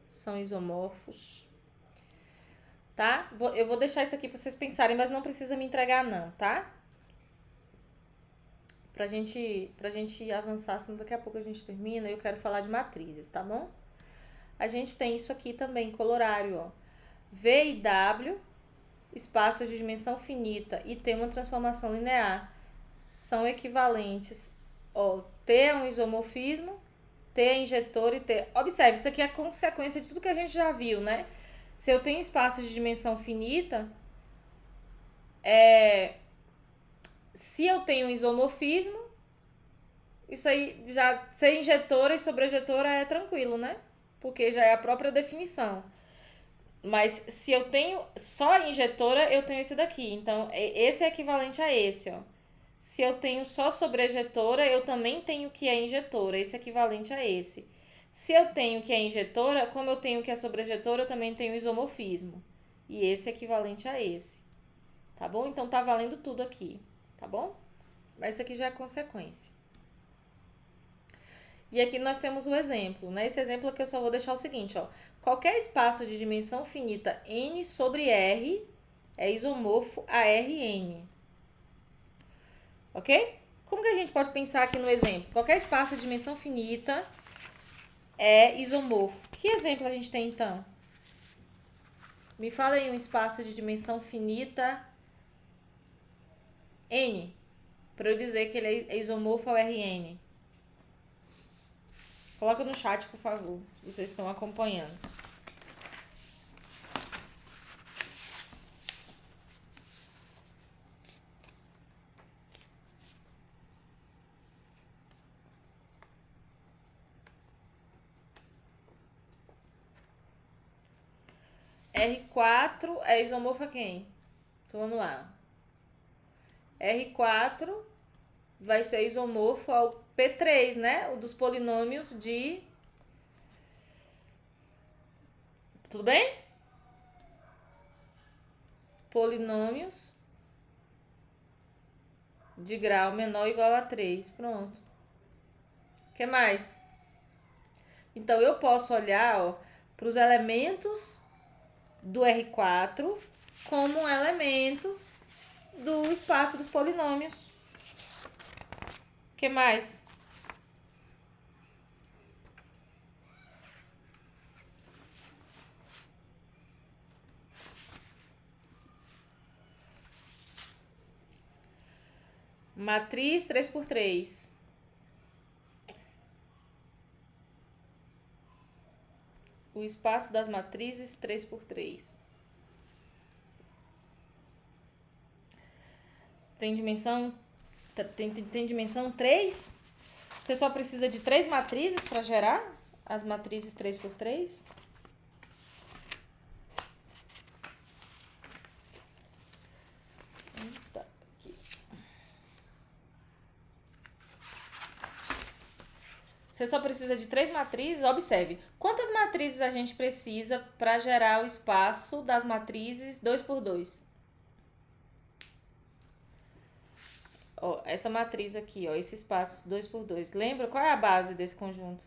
são isomorfos. Tá? Eu vou deixar isso aqui para vocês pensarem, mas não precisa me entregar não, tá? Pra gente avançar, senão daqui a pouco a gente termina e eu quero falar de matrizes, tá bom? A gente tem isso aqui também, colorário, ó. V e W, espaços de dimensão finita e T uma transformação linear, são equivalentes. Ó, T é um isomorfismo, T é injetor e T... Observe, isso aqui é a consequência de tudo que a gente já viu, né? Se eu tenho espaços de dimensão finita, Se eu tenho isomorfismo, isso aí já ser injetora e sobrejetora é tranquilo, né? Porque já é a própria definição. Mas se eu tenho só injetora, eu tenho esse daqui. Então, esse é equivalente a esse, ó. Se eu tenho só sobrejetora, eu também tenho que é injetora. Esse é equivalente a esse. Se eu tenho que é injetora, como eu tenho que é sobrejetora, eu também tenho isomorfismo. E esse é equivalente a esse. Tá bom? Então tá valendo tudo aqui. Tá bom? Mas isso aqui já é consequência. E aqui nós temos o exemplo, né? Esse exemplo aqui eu só vou deixar o seguinte, ó. Qualquer espaço de dimensão finita n sobre R é isomorfo a Rn. Ok? Como que a gente pode pensar aqui no exemplo? Qualquer espaço de dimensão finita é isomorfo. Que exemplo a gente tem então? Me fala aí um espaço de dimensão finita n, para eu dizer que ele é isomorfo ao Rn. Coloca no chat, por favor, se vocês estão acompanhando. R4 é isomorfo a quem? Então vamos lá. R4 vai ser isomorfo ao P3, né? O dos polinômios de... Tudo bem? Polinômios de grau menor ou igual a 3. Pronto. O que mais? Então, eu posso olhar para os elementos do R4 como elementos do espaço dos polinômios. O que mais? Matriz 3×3. O espaço das matrizes 3×3. Tem dimensão 3? Você só precisa de 3 matrizes para gerar as matrizes 3×3? Tá, aqui. Você só precisa de 3 matrizes. Observe, quantas matrizes a gente precisa para gerar o espaço das matrizes 2×2? Ó, essa matriz aqui, ó, esse espaço 2×2. Lembra qual é a base desse conjunto?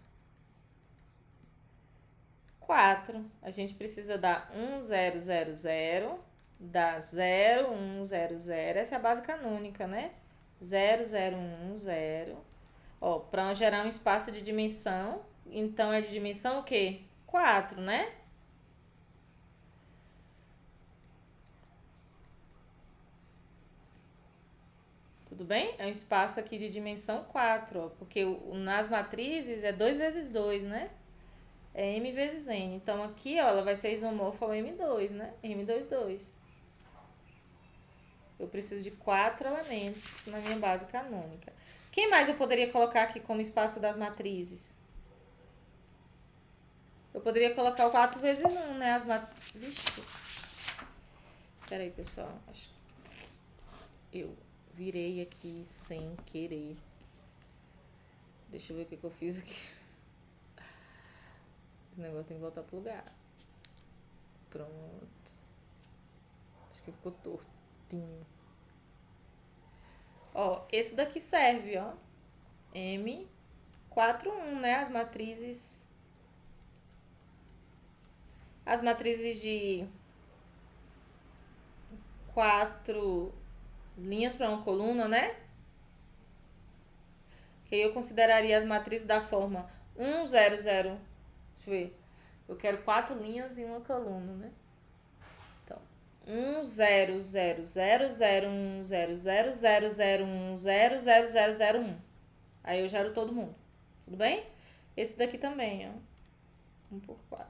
4. A gente precisa dar 1, 0, 0, 0, dá 0, 1, 0, 0. Essa é a base canônica, né? 0, 0, 1, 0. Ó, para gerar um espaço de dimensão, então é de dimensão o quê? 4, né? Tudo bem? É um espaço aqui de dimensão 4, ó, porque nas matrizes é 2 vezes 2, né? É M vezes N. Então aqui, ó, ela vai ser isomorfa ao M2, né? M22. Eu preciso de 4 elementos na minha base canônica. Quem mais eu poderia colocar aqui como espaço das matrizes? Eu poderia colocar o 4 vezes 1, né? Vixe. Pera aí, pessoal. Acho que eu virei aqui sem querer. Deixa eu ver o que eu fiz aqui. Esse negócio tem que voltar pro lugar. Pronto. Acho que ficou tortinho. Ó, esse daqui serve, ó. M, 4, 1, né? As matrizes de 4 linhas para uma coluna, né? Que eu consideraria as matrizes da forma 1, 0, 0. Deixa eu ver. Eu quero 4 linhas e uma coluna, né? Então, 1, 0, 0, 0, 0, 1, 0, 0, 0, 0, 1, 0, 0, 0, 0, 1. Aí eu gero todo mundo. Tudo bem? Esse daqui também, ó. 1×4.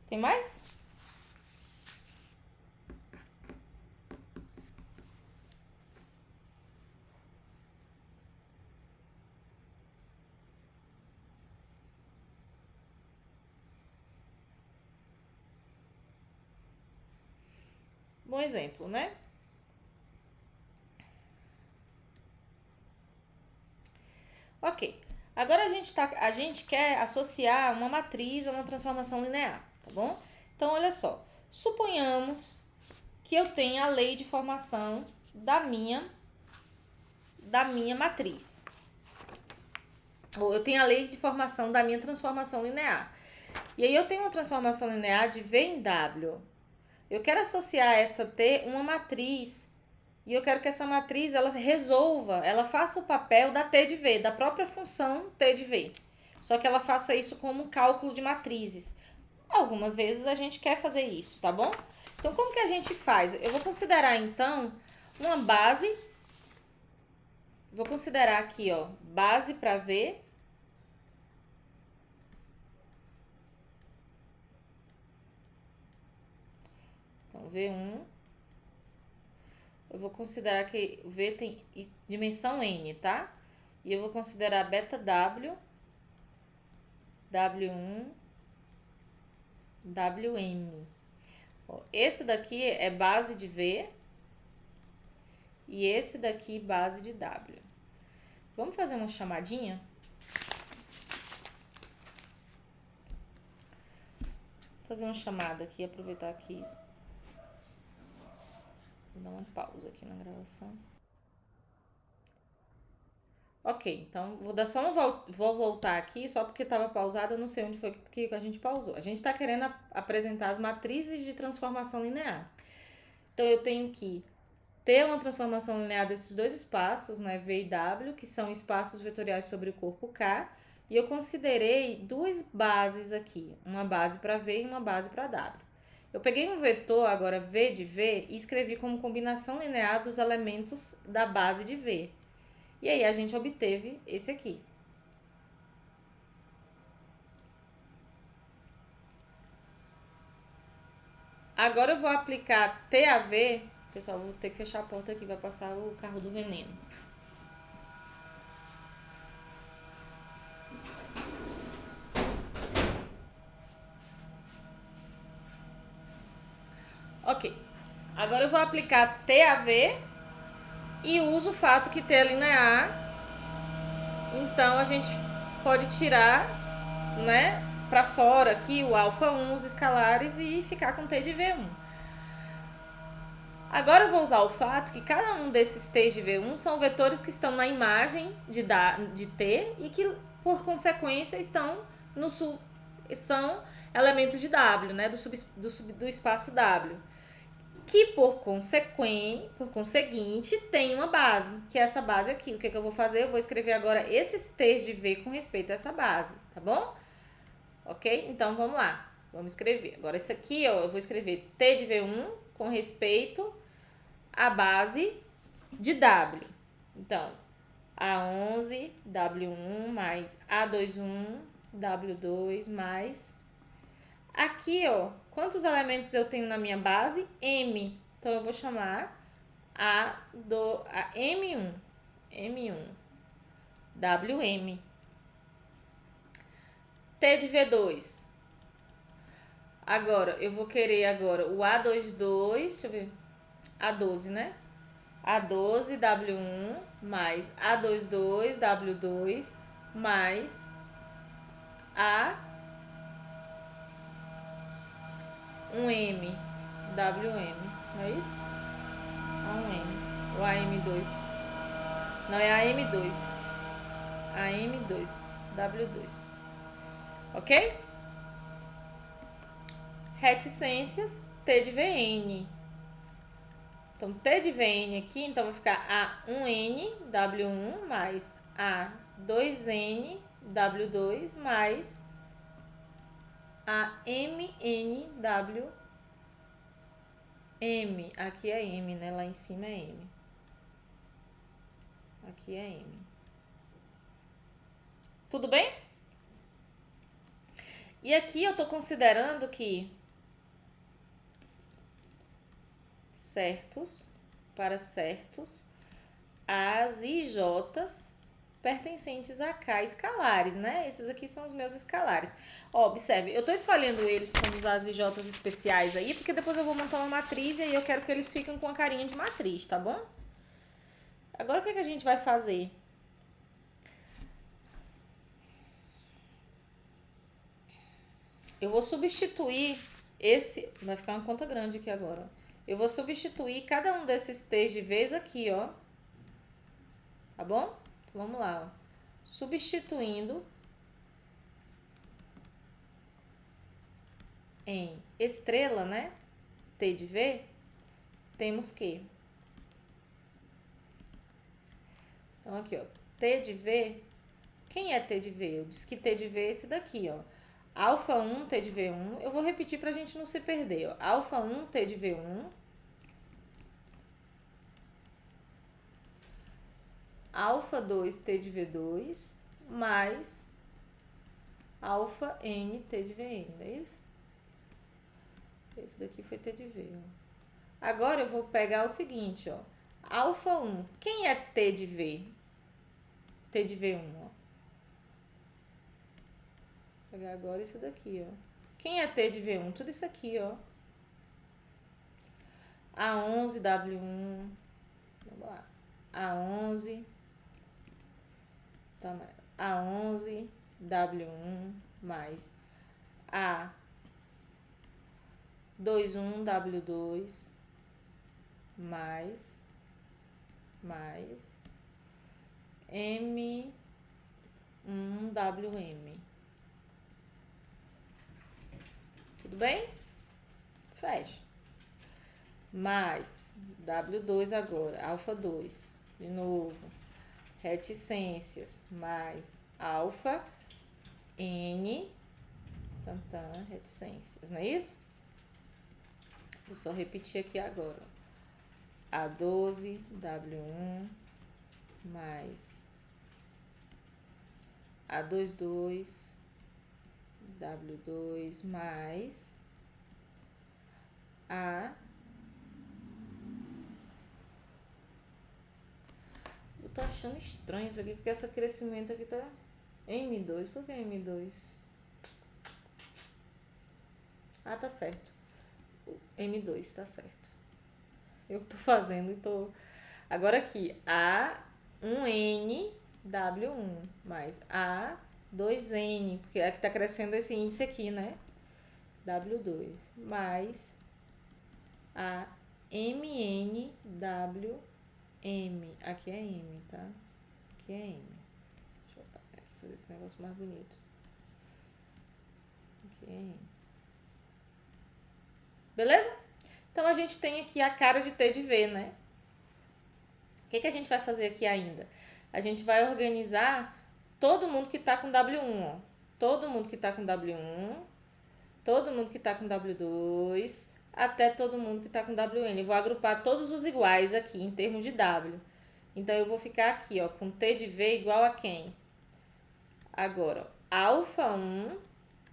Tem mais? bom exemplo, né? Ok. Agora a gente quer associar uma matriz a uma transformação linear, tá bom? Então, olha só. Suponhamos que eu tenha a lei de formação da minha matriz. Ou eu tenho a lei de formação da minha transformação linear. E aí eu tenho uma transformação linear de V em W. Eu quero associar essa T uma matriz. E eu quero que essa matriz ela resolva, ela faça o papel da T de V, da própria função T de V. Só que ela faça isso como um cálculo de matrizes. Algumas vezes a gente quer fazer isso, tá bom? Então, como que a gente faz? Eu vou considerar, então, uma base. Vou considerar aqui, ó, base para V. Então, V1. Eu vou considerar que o V tem dimensão N, tá? E eu vou considerar beta W, W1, WM. Esse daqui é base de V e esse daqui base de W. Vamos fazer uma chamadinha? Vou fazer uma chamada aqui, aproveitar aqui. Vou dar uma pausa aqui na gravação. Ok, então vou dar só vou voltar aqui, só porque estava pausado, eu não sei onde foi que a gente pausou. A gente está querendo apresentar as matrizes de transformação linear. Então eu tenho que ter uma transformação linear desses dois espaços, né, V e W, que são espaços vetoriais sobre o corpo K, e eu considerei duas bases aqui, uma base para V e uma base para W. Eu peguei um vetor, agora V de V, e escrevi como combinação linear dos elementos da base de V. E aí a gente obteve esse aqui. Agora eu vou aplicar TAV. Pessoal, vou ter que fechar a porta aqui, vai passar o carro do veneno. Ok. Agora eu vou aplicar TAV e uso o fato que T é linear. Então a gente pode tirar, né, para fora aqui o alfa 1, os escalares e ficar com T de V1. Agora eu vou usar o fato que cada um desses T's de V1 são vetores que estão na imagem de T e que, por consequência, são elementos de W, né, do espaço W. Que, por conseguinte, tem uma base, que é essa base aqui. O que eu vou fazer? Eu vou escrever agora esses T's de V com respeito a essa base, tá bom? Ok? Então, vamos lá. Vamos escrever. Agora, esse aqui, ó, eu vou escrever T de V1 com respeito à base de W. Então, A11, W1, mais A21, W2, mais... Aqui, ó, quantos elementos eu tenho na minha base? M. Então, eu vou chamar a M1. M1. WM. T de V2. Agora, eu vou querer agora o A22, deixa eu ver, A12, né? A12, W1, mais A22, W2, mais A1M, WM, não é isso? A1M, ou AM2. Não, é AM2. AM2, W2. Ok? Reticências, T de Vn. Então, T de Vn aqui, então vai ficar A1N, W1, mais A2N, W2, mais AMN, WM. Aqui é M, né? Lá em cima é M. Aqui é M. Tudo bem? E aqui eu tô considerando que para certos, as IJs pertencentes a K, escalares, né? Esses aqui são os meus escalares. Ó, observe, eu tô escolhendo eles como os As e Jotas especiais aí, porque depois eu vou montar uma matriz e aí eu quero que eles fiquem com a carinha de matriz, tá bom? Agora o que a gente vai fazer? Eu vou substituir esse... Vai ficar uma conta grande aqui agora. Eu vou substituir cada um desses T's de vez aqui, ó. Tá bom? Então, vamos lá, ó. Substituindo em estrela, né? T de V, temos que... Então, aqui, ó. T de V. Quem é T de V? Eu disse que T de V é esse daqui, ó. Alfa 1, T de V1. Eu vou repetir pra gente não se perder, ó. Alfa 1, T de V1. Alfa 2, T de V2. Mais alfa N, T de Vn, não é isso? Esse daqui foi T de V, ó. Agora eu vou pegar o seguinte, ó. Alfa 1. Quem é T de V? T de V1, ó. Vou pegar agora isso daqui, ó. Quem é T de V1? Tudo isso aqui, ó. A11, W1. Vamos lá. A11. Tá, A11, W1 mais A21, W2 mais M1, WM. Tudo bem? Fecha. Mais W2 agora, alfa 2, de novo. Reticências mais alfa N, reticências, não é isso? Vou só repetir aqui agora. A12, W1 mais A22, W2 mais A... Eu tô achando estranho isso aqui, porque esse crescimento aqui tá... M2, por que M2? Ah, tá certo. M2, tá certo. Eu tô fazendo e tô... Agora aqui, A1N, W1, mais A2N, porque é que tá crescendo esse índice aqui, né? W2, mais AMN, WM. Aqui é M, tá? Aqui é M. Deixa eu fazer esse negócio mais bonito. Aqui é M. Beleza? Então, a gente tem aqui a cara de T de V, né? O que a gente vai fazer aqui ainda? A gente vai organizar todo mundo que tá com W1, ó. Todo mundo que tá com W1, todo mundo que tá com W2, até todo mundo que tá com WN. Eu vou agrupar todos os iguais aqui, em termos de W. Então, eu vou ficar aqui, ó, com T de V igual a quem? Agora, alfa 1,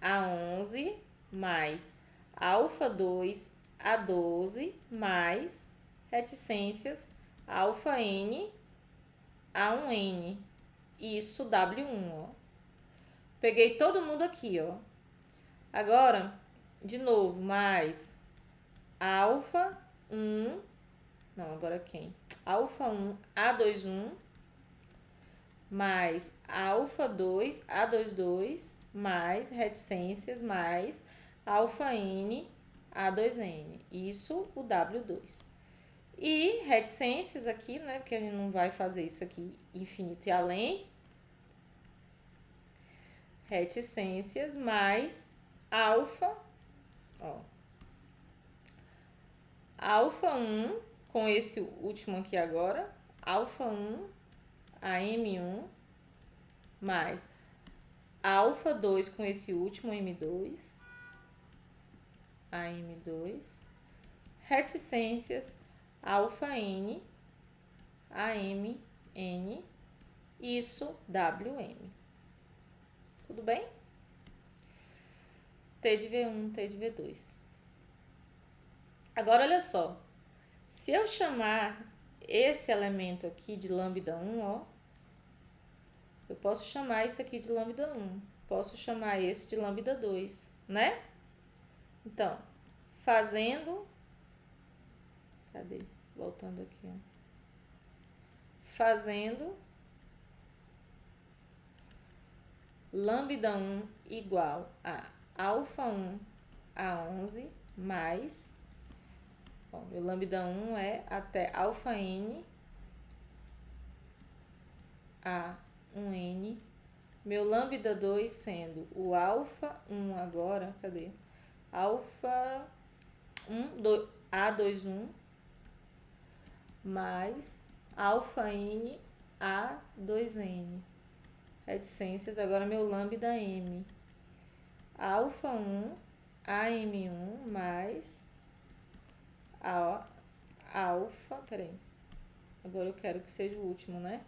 A11, mais alfa 2, A12, mais reticências, alfa N, A1N. Isso, W1, ó. Peguei todo mundo aqui, ó. Agora, de novo, mais alfa 1, não, agora quem? Alfa 1, A21, mais alfa 2, A22, mais reticências, mais alfa N, A2N. Isso, o W2. E reticências aqui, né, porque a gente não vai fazer isso aqui infinito e além. Reticências mais alfa, ó. Alfa 1, com esse último aqui agora, alfa 1, AM1, mais alfa 2 com esse último M2, AM2, reticências, alfa N, AMN, isso, WM. Tudo bem? T de V1, T de V2. Agora, olha só. Se eu chamar esse elemento aqui de lambda 1, ó, Eu posso chamar isso aqui de lambda 1. Posso chamar esse de lambda 2, né? Então, fazendo... Cadê? Voltando aqui, ó. Fazendo lambda 1 igual a alfa 1 a 11 mais... Bom, meu lambda 1 é até alfa n a 1n. Meu lambda 2 sendo o alfa 1 agora, cadê? Alfa 1, A21 mais alfa n A2n. Reticências, agora meu lambda m. Alfa 1 AM1 mais alfa, peraí. Agora eu quero que seja o último, né?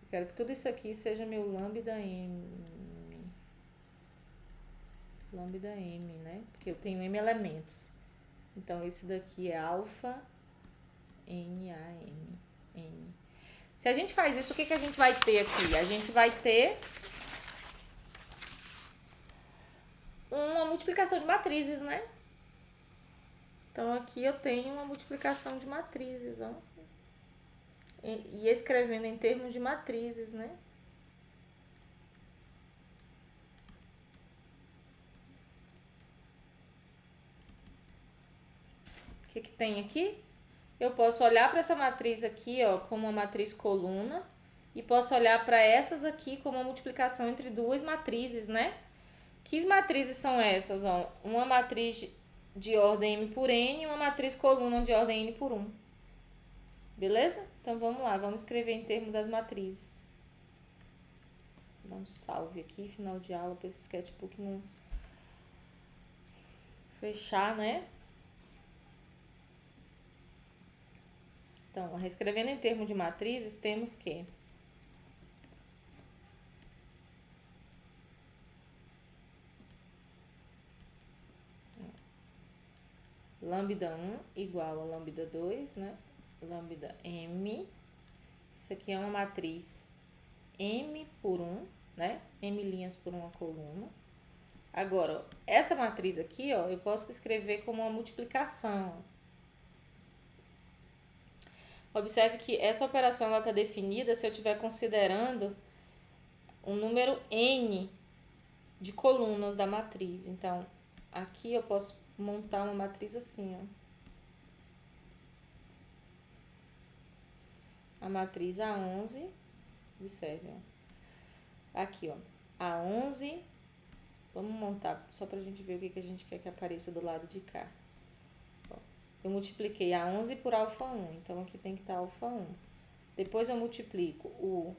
Eu quero que tudo isso aqui seja meu lambda m. Lambda m, né? Porque eu tenho m elementos. Então, esse daqui é alfa NAM. N. Se a gente faz isso, o que, que a gente vai ter aqui? A gente vai ter uma multiplicação de matrizes, né? Então, aqui eu tenho uma multiplicação de matrizes, ó. E escrevendo em termos de matrizes, né? O que, que tem aqui? Eu posso olhar para essa matriz aqui, ó, como uma matriz coluna, e posso olhar para essas aqui como uma multiplicação entre duas matrizes, né? Que matrizes são essas, ó? Uma matriz de ordem m por n e uma matriz coluna de ordem n por 1. Beleza? Então, vamos lá, vamos escrever em termos das matrizes. Vou dar um salve aqui, final de aula, para esse sketchbook não fechar, né? Então, reescrevendo em termos de matrizes, temos que lambda 1 igual a lambda 2, né? Lambda m. Isso aqui é uma matriz m por 1, né? M linhas por uma coluna. Agora, ó, essa matriz aqui, ó, eu posso escrever como uma multiplicação. Observe que essa operação está definida se eu estiver considerando um número n de colunas da matriz. Então, aqui eu posso montar uma matriz assim, ó. A matriz A11, observe, ó. Aqui, ó, A11, vamos montar só pra gente ver o que a gente quer que apareça do lado de cá. Ó, eu multipliquei A11 por alfa 1, então aqui tem que estar alfa 1. Depois eu multiplico o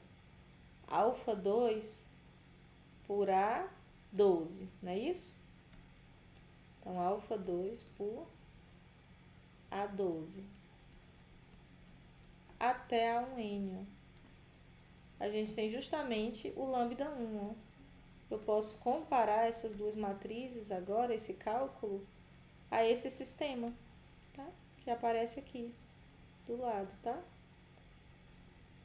alfa 2 por A12, não é isso? Então, alfa 2 por A12 até A1n. A gente tem justamente o lambda 1. Ó. Eu posso comparar essas duas matrizes agora, esse cálculo, a esse sistema, tá? Que aparece aqui do lado, tá?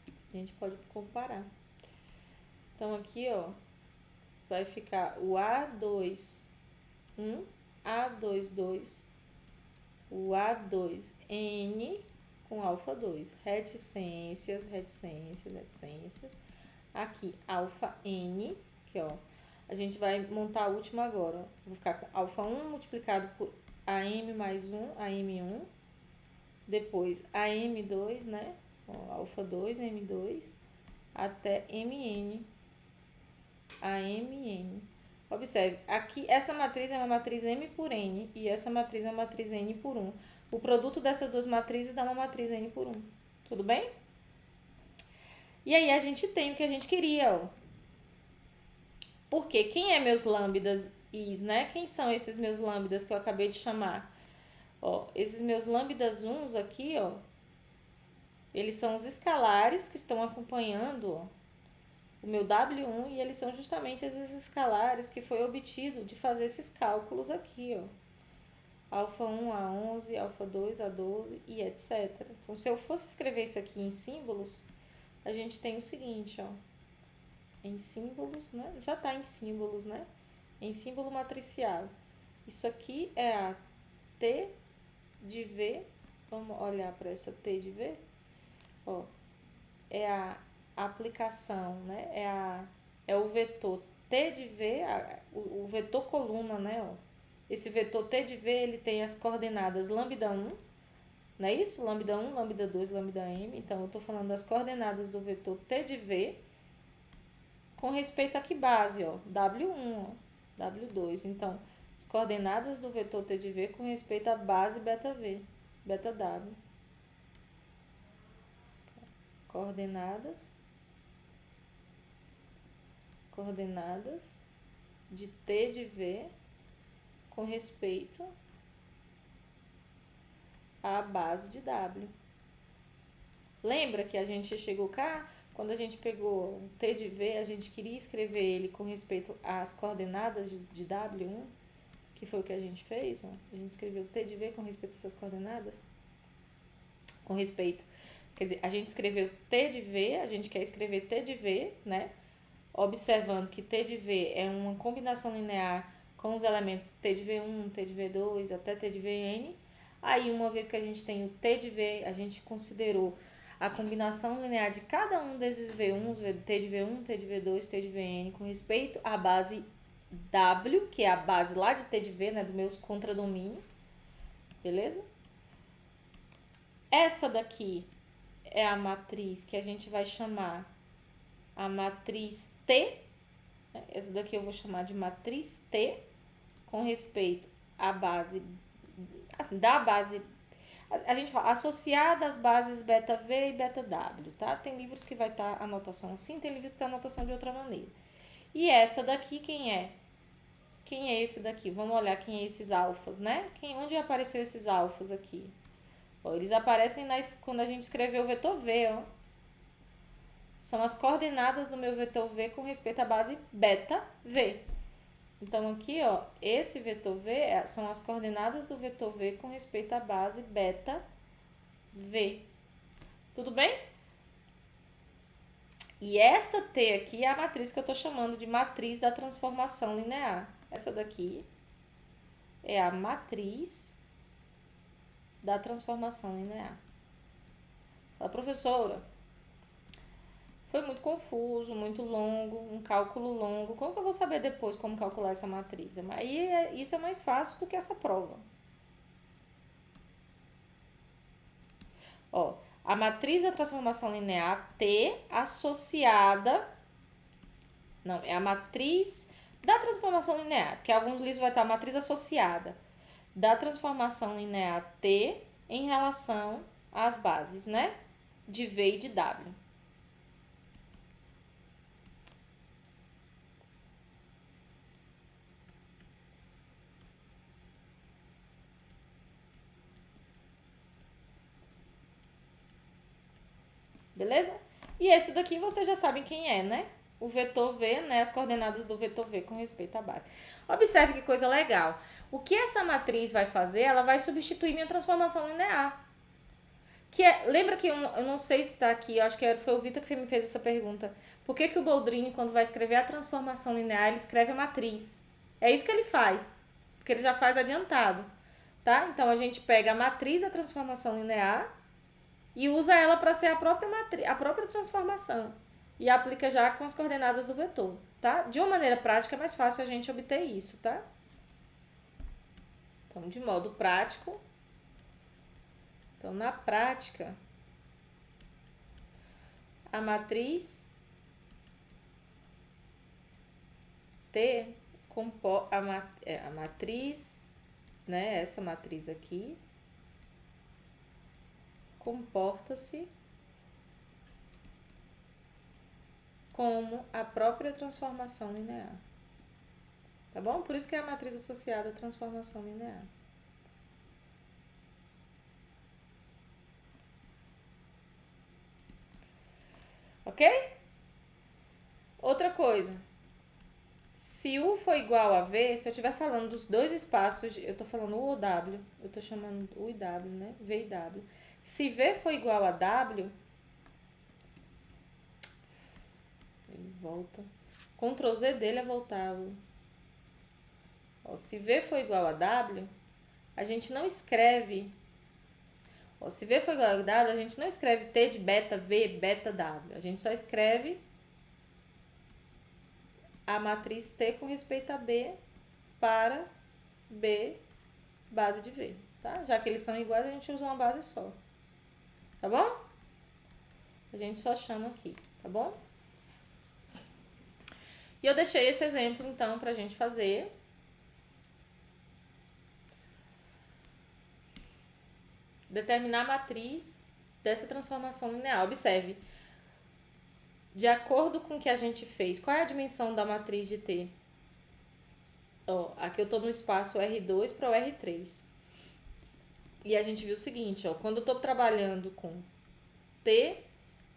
A gente pode comparar. Então, aqui, ó, vai ficar o A2, 1, A22, o A2N com alfa 2. Reticências. Aqui, alfa N, que ó, a gente vai montar a última agora. Vou ficar com alfa 1 multiplicado por AM mais 1, AM1. Depois, AM2, né? Ó, alfa 2, M2, até MN, AMN. Observe, aqui essa matriz é uma matriz M por N e essa matriz é uma matriz N por 1. O produto dessas duas matrizes dá uma matriz N por 1. Tudo bem? E aí a gente tem o que a gente queria, ó. Porque quem é meus lambdas is, né? Quem são esses meus lambdas que eu acabei de chamar? Ó, esses meus lambdas 1 aqui, ó, eles são os escalares que estão acompanhando, ó, o meu W1 e eles são justamente esses escalares que foi obtido de fazer esses cálculos aqui, ó. Alfa 1 a 11, alfa 2 a 12 e etc. Então, se eu fosse escrever isso aqui em símbolos, a gente tem o seguinte, ó. em símbolos, né? Já está em símbolos, né? Em símbolo matricial. Isso aqui é a T de V. Vamos olhar para essa T de V. Ó, é a aplicação, né? É o vetor T de V, o vetor coluna, né? Ó. Esse vetor T de V, ele tem as coordenadas lambda 1, não é isso? Lambda 1, lambda 2, lambda m. Então, eu estou falando das coordenadas do vetor T de V com respeito a que base? Ó? W1, ó, W2. Então, as coordenadas do vetor T de V com respeito à base beta V, beta W. Coordenadas de T de V com respeito à base de W. Lembra que a gente chegou cá, quando a gente pegou o T de V, a gente queria escrever ele com respeito às coordenadas de W1, que foi o que a gente fez, ó. A gente escreveu T de V com respeito a essas coordenadas. Com respeito, quer dizer, a gente escreveu T de V, a gente quer escrever T de V, né? Observando que T de V é uma combinação linear com os elementos T de V1, T de V2 até T de Vn. Aí, uma vez que a gente tem o T de V, a gente considerou a combinação linear de cada um desses V1s, T de V1, T de V2, T de Vn, com respeito à base W, que é a base lá de T de V, né, do meu contradomínio. Beleza? Essa daqui é a matriz que a gente vai chamar a matriz T. Essa daqui eu vou chamar de matriz T, com respeito à base, assim, da base, a gente fala associada às bases beta V e beta W, tá? Tem livros que vai estar a anotação assim, tem livro que tá a anotação de outra maneira. E essa daqui, quem é? Quem é esse daqui? Vamos olhar quem é esses alfas, né? Onde apareceu esses alfas aqui? Ó, eles aparecem quando a gente escreveu o vetor V, ó. São as coordenadas do meu vetor V com respeito à base beta V. Então, aqui, ó, esse vetor V são as coordenadas do vetor V com respeito à base beta V. Tudo bem? E essa T aqui é a matriz que eu estou chamando de matriz da transformação linear. Essa daqui é a matriz da transformação linear. Fala, professora, foi muito confuso, muito longo, um cálculo longo. Como que eu vou saber depois como calcular essa matriz? Aí isso é mais fácil do que essa prova. Ó, a matriz da transformação linear T associada... Não, é a matriz da transformação linear, porque alguns livros vai estar a matriz associada da transformação linear T em relação às bases, né? De V e de W. Beleza? E esse daqui vocês já sabem quem é, né? O vetor V, né? As coordenadas do vetor V com respeito à base. Observe que coisa legal. O que essa matriz vai fazer? Ela vai substituir minha transformação linear. Lembra que eu não sei se está aqui, eu acho que foi o Vitor que me fez essa pergunta. Por que o Boldrini, quando vai escrever a transformação linear, ele escreve a matriz? É isso que ele faz, porque ele já faz adiantado, tá? Então, a gente pega a matriz da transformação linear e usa ela para ser a própria transformação. E aplica já com as coordenadas do vetor, tá? De uma maneira prática, é mais fácil a gente obter isso, tá? Então, de modo prático... Então, na prática, a matriz T a matriz, né, essa matriz aqui, comporta-se como a própria transformação linear. Tá bom? Por isso que é a matriz associada à transformação linear. Ok? Outra coisa. Se U for igual a V, se eu estiver falando dos dois espaços, eu estou falando U ou W, eu estou chamando U e W, né? V e W. Se V for igual a W, Ele volta. Ctrl Z dele é voltar. Ó, se V for igual a W, a gente não escreve. Ó, se V for igual a W, a gente não escreve T de beta V, beta W. A gente só escreve a matriz T com respeito a B para B base de V, tá? Já que eles são iguais, a gente usa uma base só. Tá bom? A gente só chama aqui, tá bom? E eu deixei esse exemplo, então, pra gente fazer. Determinar a matriz dessa transformação linear. Observe. De acordo com o que a gente fez, qual é a dimensão da matriz de T? Ó, aqui eu estou no espaço R2 para o R3. E a gente viu o seguinte, ó, quando eu estou trabalhando com T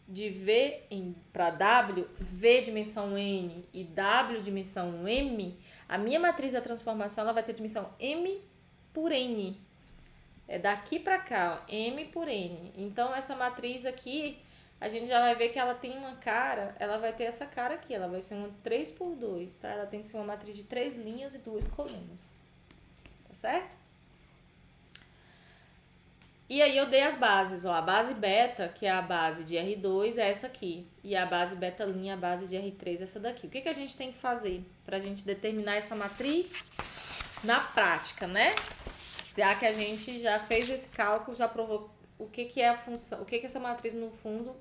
de V para W, V dimensão N e W dimensão M, a minha matriz da transformação ela vai ter dimensão M por N. É daqui para cá, ó, M por N. Então, essa matriz aqui, a gente já vai ver que ela tem uma cara, ela vai ter essa cara aqui, ela vai ser uma 3 por 2, tá? Ela tem que ser uma matriz de 3 linhas e 2 colunas, tá certo? E aí eu dei as bases, ó, a base beta, que é a base de R2, é essa aqui, e a base beta linha, a base de R3, é essa daqui. O que a gente tem que fazer pra gente determinar essa matriz na prática, né? Já que a gente já fez esse cálculo, já provou o que é a função, o que essa matriz no fundo,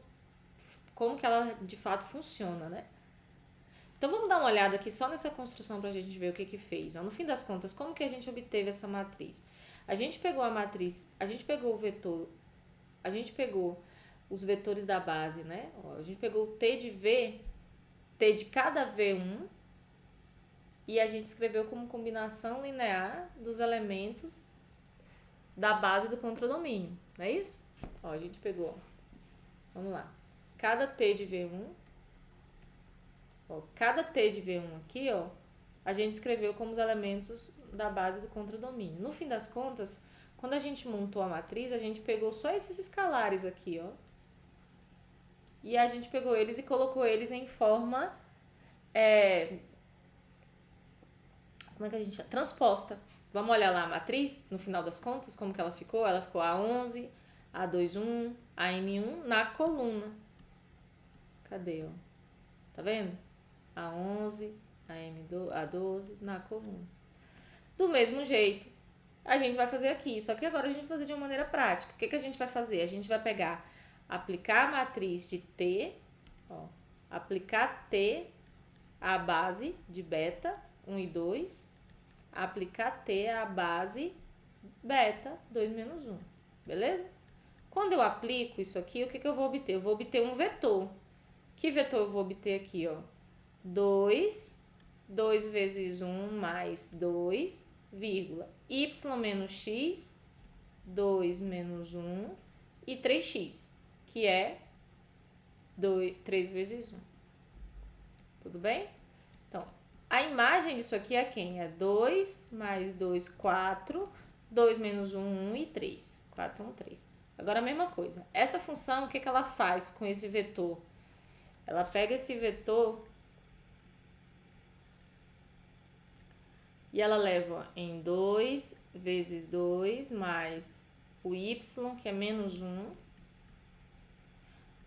como que ela de fato funciona, né? Então vamos dar uma olhada aqui só nessa construção pra gente ver o que fez. Ó, no fim das contas, como que a gente obteve essa matriz? A gente pegou a matriz, a gente pegou o vetor, a gente pegou os vetores da base, né? Ó, a gente pegou o T de V, T de cada V1, e a gente escreveu como combinação linear dos elementos da base do contradomínio, não é isso? Ó, a gente pegou, vamos lá, cada T de V1, ó, cada T de V1 aqui, ó, a gente escreveu como os elementos da base do contradomínio. No fim das contas, quando a gente montou a matriz, a gente pegou só esses escalares aqui, ó, e a gente pegou eles e colocou eles em forma, como é que a gente chama? Transposta. Vamos olhar lá a matriz, no final das contas, como que ela ficou? Ela ficou A11, A21, AM1 na coluna. Cadê, ó? Tá vendo? A11, A12 na coluna. Do mesmo jeito, a gente vai fazer aqui, só que agora a gente vai fazer de uma maneira prática. O que a gente vai fazer? A gente vai pegar, aplicar a matriz de T, ó, aplicar T à base de beta, 1 e 2, aplicar T à base beta, 2 menos 1, beleza? Quando eu aplico isso aqui, o que eu vou obter? Eu vou obter um vetor. Que vetor eu vou obter aqui, ó? 2 vezes 1 mais 2, vírgula, y menos x, 2 menos 1 e 3x, que é 3 vezes 1. Tudo bem? Então, a imagem disso aqui é quem? É 2 mais 2, 4, 2 menos 1, 1 e 3. 4, 1, 3. Agora a mesma coisa. Essa função, o que ela faz com esse vetor? Ela pega esse vetor e ela leva em 2 vezes 2 mais o y, que é menos 1.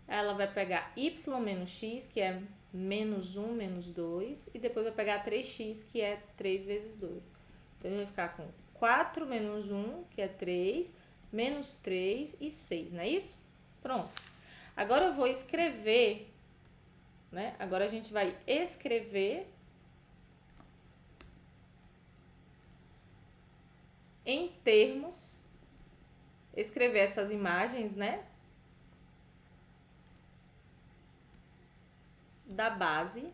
Ela vai pegar y menos x, que é menos 1 menos 2. E depois vai pegar 3x, que é 3 vezes 2. Então, ele vai ficar com 4 menos 1, que é 3, menos 3 e 6, não é isso? Pronto. Agora eu vou escrever, né? Agora a gente vai escrever em termos, escrever essas imagens, né? Da base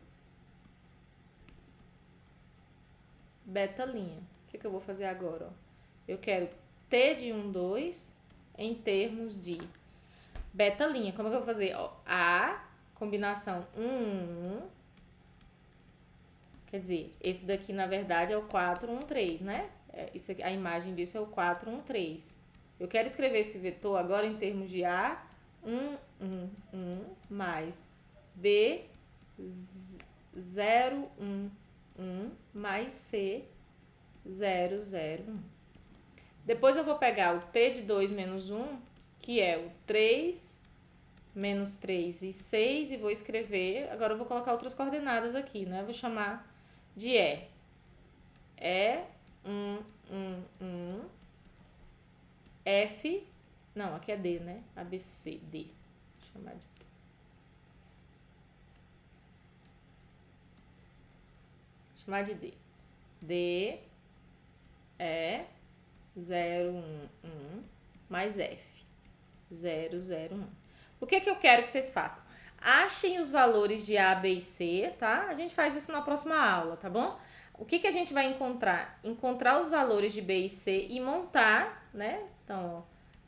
beta linha. O que eu vou fazer agora? Ó? Eu quero T de 1, 2 em termos de beta linha. Como é que eu vou fazer? Ó, a combinação 1, 1. Quer dizer, esse daqui na verdade é o 4, 1, 3, né? Isso aqui, a imagem disso é o 4, 1, 3. Eu quero escrever esse vetor agora em termos de A, 1, 1, 1 mais B, 0, 1, 1 mais C 0, 0, 1. Depois eu vou pegar o T de 2 menos 1, que é o 3 menos 3 e 6, e vou escrever. Agora eu vou colocar outras coordenadas aqui, né? Vou chamar de E. E, 1, 1, 1. F, não, aqui é D, né? ABC, D. Vou chamar de D. Chamar de D. D, E, 0, 1, 1, mais F, 0, 0, 1. O que é que eu quero que vocês façam? Achem os valores de A, B e C, tá? A gente faz isso na próxima aula, tá bom? O que a gente vai encontrar? Encontrar os valores de B e C e montar, né? Então, ó,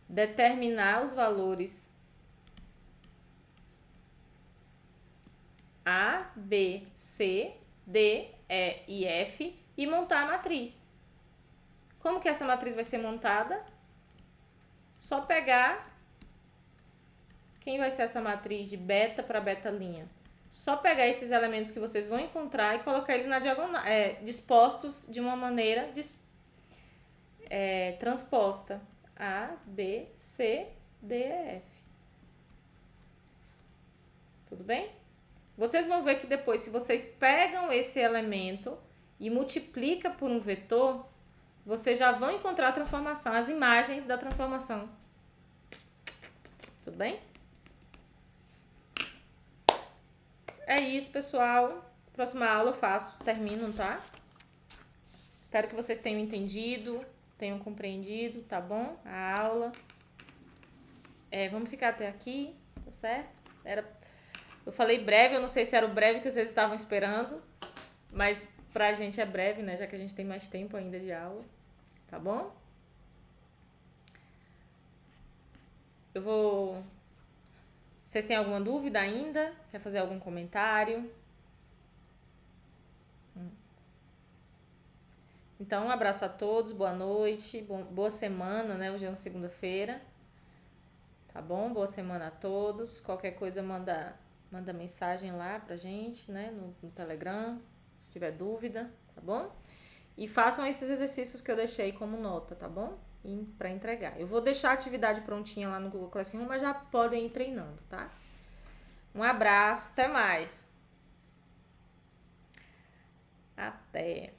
determinar os valores A, B, C, D, E e F e montar a matriz. Como que essa matriz vai ser montada? Só pegar... Quem vai ser essa matriz de beta para beta'? Só pegar esses elementos que vocês vão encontrar e colocar eles na diagonal, dispostos de uma maneira transposta. A, B, C, D, E, F. Tudo bem? Vocês vão ver que depois, se vocês pegam esse elemento e multiplica por um vetor, vocês já vão encontrar a transformação, as imagens da transformação. Tudo bem? É isso, pessoal. Próxima aula eu termino, tá? Espero que vocês tenham entendido, tenham compreendido, tá bom? A aula. Vamos ficar até aqui, tá certo? Eu falei breve, eu não sei se era o breve que vocês estavam esperando, mas pra gente é breve, né? Já que a gente tem mais tempo ainda de aula, tá bom? Vocês têm alguma dúvida ainda? Quer fazer algum comentário? Então, um abraço a todos, boa noite, boa semana, né? Hoje é uma segunda-feira, tá bom? Boa semana a todos. Qualquer coisa, manda mensagem lá pra gente, né? No Telegram, se tiver dúvida, tá bom? E façam esses exercícios que eu deixei como nota, tá bom? Para entregar. Eu vou deixar a atividade prontinha lá no Google Classroom, mas já podem ir treinando, tá? Um abraço, até mais. Até.